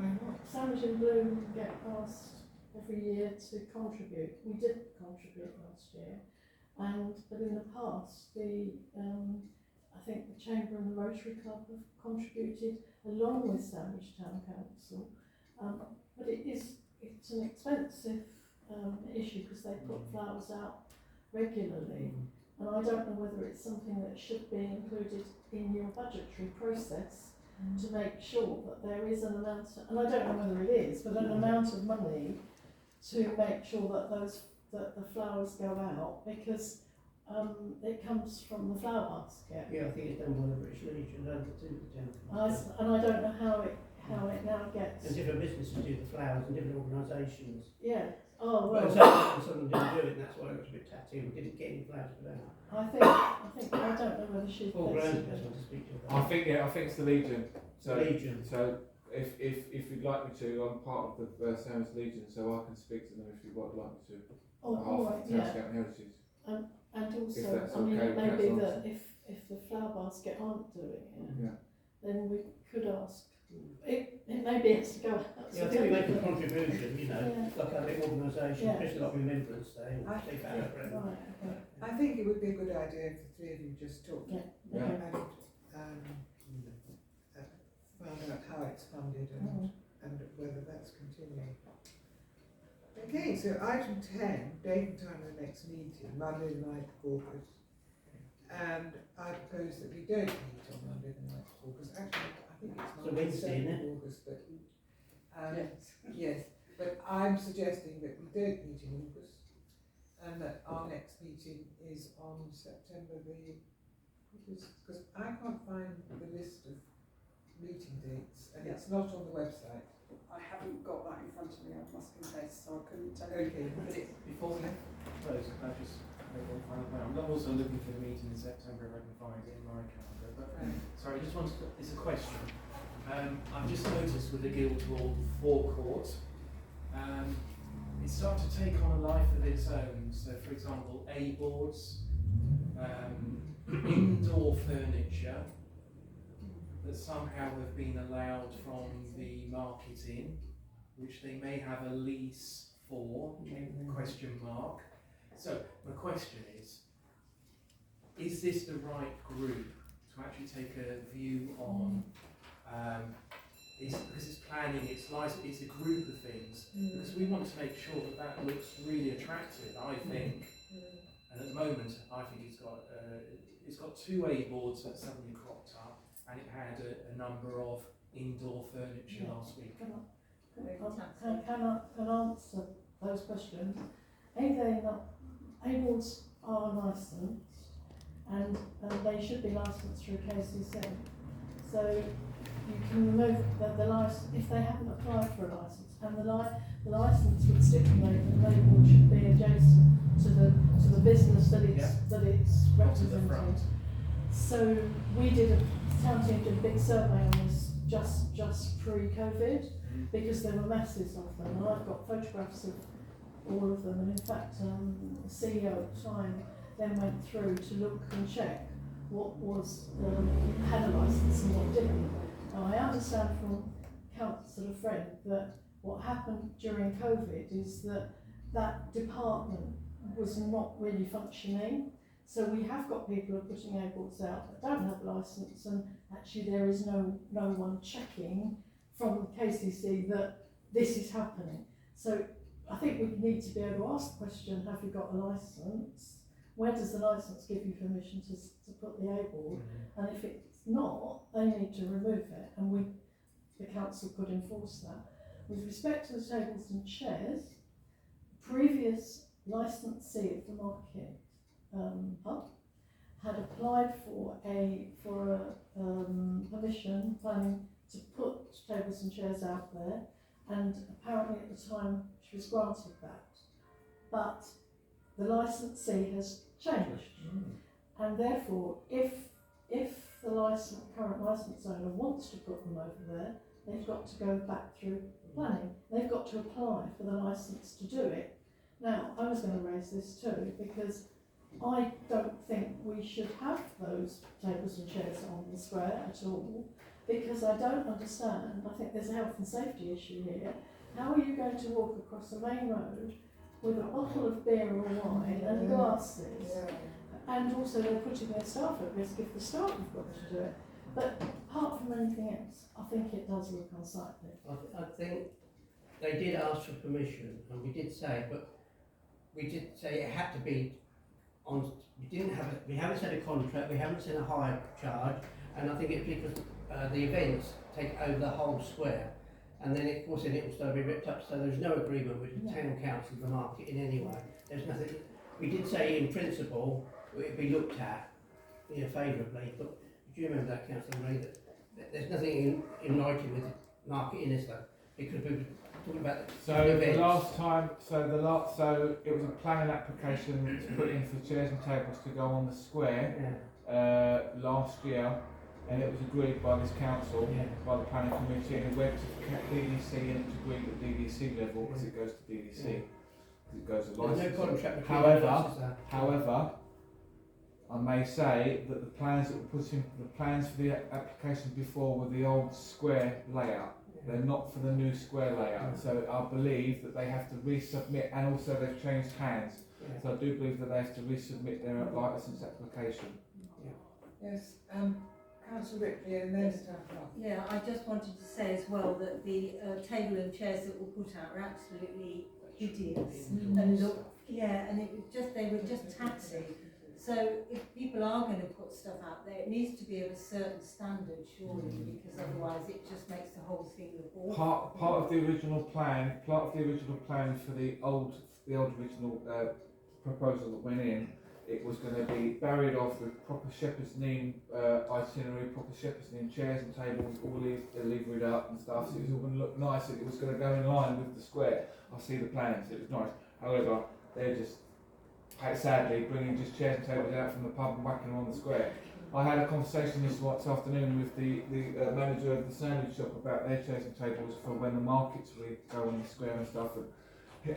not? Sandwich and Bloom get asked every year to contribute. We did contribute last year, but in the past, I think the Chamber and the Rotary Club have contributed along with Sandwich Town Council. But it's an expensive issue because they put flowers out regularly, and I don't know whether it's something that should be included in your budgetary process to make sure that there is an amount, and I don't know whether it is, but an amount of money to make sure that that the flowers go out, because it comes from the flower basket. Yeah, I think it's done by the British Legion over to the And I don't know how it now gets. And different businesses do the flowers and different organisations. Yeah. Oh Well, well. some of them didn't do it, and that's why it looks a bit tatty. We didn't get any flowers for that. I don't know whether she's. Paul Brown's the best one to speak to I about. think it's the Legion. So, Legion. So if you'd like me to, I'm part of the Sandwich Legion, so I can speak to them if you'd like me to. Oh, all right, yeah. Townscape Heritage. And If also, that's I mean, okay it with may be council. that if the flower basket aren't doing it, Yeah. then we could ask. It maybe has to go out. Yeah, I think we make a contribution, you know, Yeah. like a big organisation, Yeah. especially like Remembrance Day, or take that out. Right, okay. I think it would be a good idea if the three of you just talked Yeah. Yeah. and found out how it's funded and whether that's continuing. Okay, so item 10, date and time of the next meeting, Monday the 9th of August. And I propose that we don't meet on Monday the 9th of August. Actually, I think it's So Monday the Wednesday, 7th isn't of August, but yes, but I'm suggesting that we don't meet in August and that our next meeting is on September the, because I can't find the list of meeting dates and it's not on the website. I haven't got that in front of me, I must confess, so I couldn't tell you. Okay, But it, Before we close, I just make one final point. I'm also looking for the meeting in September if I can find it in my calendar. But sorry, I just wanted to, it's a question. I've just noticed with the Guildhall forecourt, it's started to take on a life of its own. So, for example, A-boards, indoor furniture that somehow have been allowed from the Market Inn, which they may have a lease for, question mark. So my question is this the right group to actually take a view on, because it's planning, it's a group of things, because we want to make sure that looks really attractive, I think, and at the moment I think it's got two A-boards that suddenly cropped up, and it had a number of indoor furniture last week. Can I answer those questions? A-boards are licensed and they should be licensed through KCC. So you can remove the license if they haven't applied for a license, and the license would stipulate that the A-board should be adjacent to the business that it's Not to the representing. front. So we town team did a big survey on this just pre-COVID, because there were masses of them, and I've got photographs of all of them, and in fact the CEO at the time then went through to look and check what was had a licence and what didn't. Now I understand from Councillor Friend that what happened during COVID is that department was not really functioning. So we have got people who are putting A-boards out that don't have a licence, and actually there is no one checking from KCC that this is happening. So I think we need to be able to ask the question, have you got a licence? where does the licence give you permission to put the A-board? And if it's not, they need to remove it, and the council could enforce that. With respect to the tables and chairs, previous licensee of the market hub had applied for a permission planning to put tables and chairs out there, and apparently at the time she was granted that. But the licensee has changed, and therefore if the current licence owner wants to put them over there, they've got to go back through planning. They've got to apply for the licence to do it. Now, I was going to raise this too, because I don't think we should have those tables and chairs on the square at all, because I don't understand. I think there's a health and safety issue here. How are you going to walk across the main road with a bottle of beer or wine and glasses? And also they're putting their staff at risk if the staff have got to do it. But apart from anything else, I think it does look unsightly. I think they did ask for permission, and we did say it had to be on. We haven't set a contract, we haven't set a hire charge, and I think it's because the events take over the whole square, and then of course it will still be ripped up. So there's no agreement with the town council, the market in any way. There's nothing. We did say in principle it would be looked at, favourably, but do you remember that, Councillor Marie, that there's nothing in writing with the market in this though, because we were talking about the last time, so it was a planning application to put in for chairs and tables to go on the square last year, and it was agreed by this council, by the planning committee, and it went to DDC, and it was agreed at DDC level as it goes to DDC. It goes to licensing. There's no contract between However, I may say that the plans that were put in, the plans for the application before were the old square layout. They're not for the new square layout. So I believe that they have to resubmit, and also they've changed hands. So I do believe that they have to resubmit their licence application. Yes, Councillor Ripley and then Staff. Yeah, I just wanted to say as well that the table and chairs that were put out are absolutely hideous and look, and it was just, they were just taxing. So if people are going to put stuff out there, it needs to be of a certain standard, surely, because otherwise it just makes the whole thing look awful. Part of the original plan for the original proposal that went in, it was going to be buried off with proper shepherd's neame itinerary, proper shepherd's neame chairs and tables, all levered up and stuff. So it was all going to look nice. It was going to go in line with the square. I see the plans. It was nice. However, they're just sadly bringing just chairs and tables out from the pub and whacking them on the square. I had a conversation this afternoon with the manager of the sandwich shop about their chairs and tables for when the markets really go on the square and stuff. And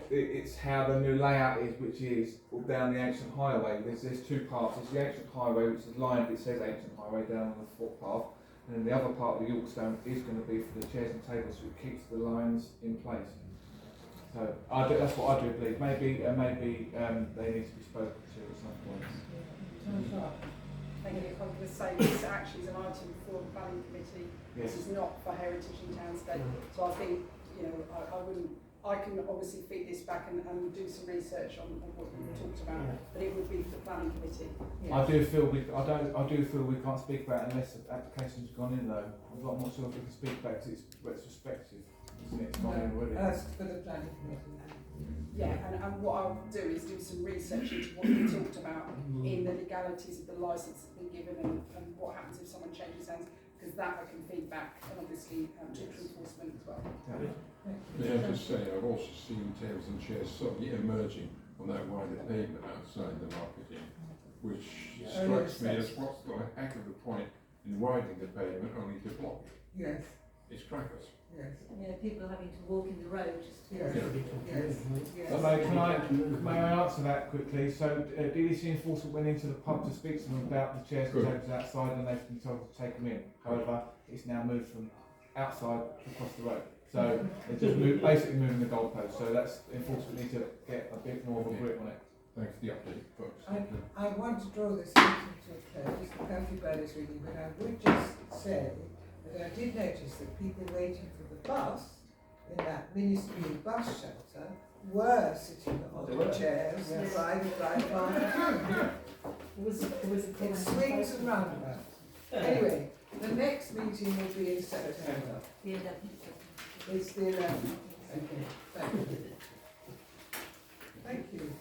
it's how the new layout is, which is down the ancient highway. There's two parts. There's the ancient highway, which is lined, it says ancient highway down on the footpath, and then the other part of the Yorkstone is going to be for the chairs and tables, so it keeps the lines in place. So that's what I do believe. Maybe they need to be spoken to at some point. Thank you. I'm going to say this actually is an item for the planning committee. Yes. This is not for Heritage and Townscape. So I think I can obviously feed this back and do some research on what you talked about, but it would be for the planning committee. I do feel we can't speak about it unless the application's gone in though. I'm not sure if we can speak about it. It's retrospective. It's gone in already. For the planning committee. Yeah, and what I'll do is do some research into what you talked about in the legalities of the licence that's been given and what happens if someone changes hands, because that I can feed back and obviously talk to enforcement as well. Yeah, I'm just saying, I've also seen tables and chairs suddenly emerging on that wider pavement outside the market, which strikes me as what's got a heck of a point in widening the pavement only to block it. Yes. It's crackers. Yes. Yeah, people having to walk in the road just to May I answer that quickly? So DDC enforcement went into the pub to speak to them about the chairs and tables outside, and they've been told to take them in. However, it's now moved from outside across the road. So it's just basically moving the goalpost. So that's enforcement need to get a bit more of a grip on it. Thanks for the update, folks. I want to draw this meeting to a close. The county bird is reading, but I would just say that I did notice that people waiting for the bus in that ministry bus shelter were sitting They on were. the chairs, Yes. divided by fire. It was a It swings and roundabouts. Anyway, the next meeting will be in September. The 11th. It's the 11th. Okay, thank you. Thank you.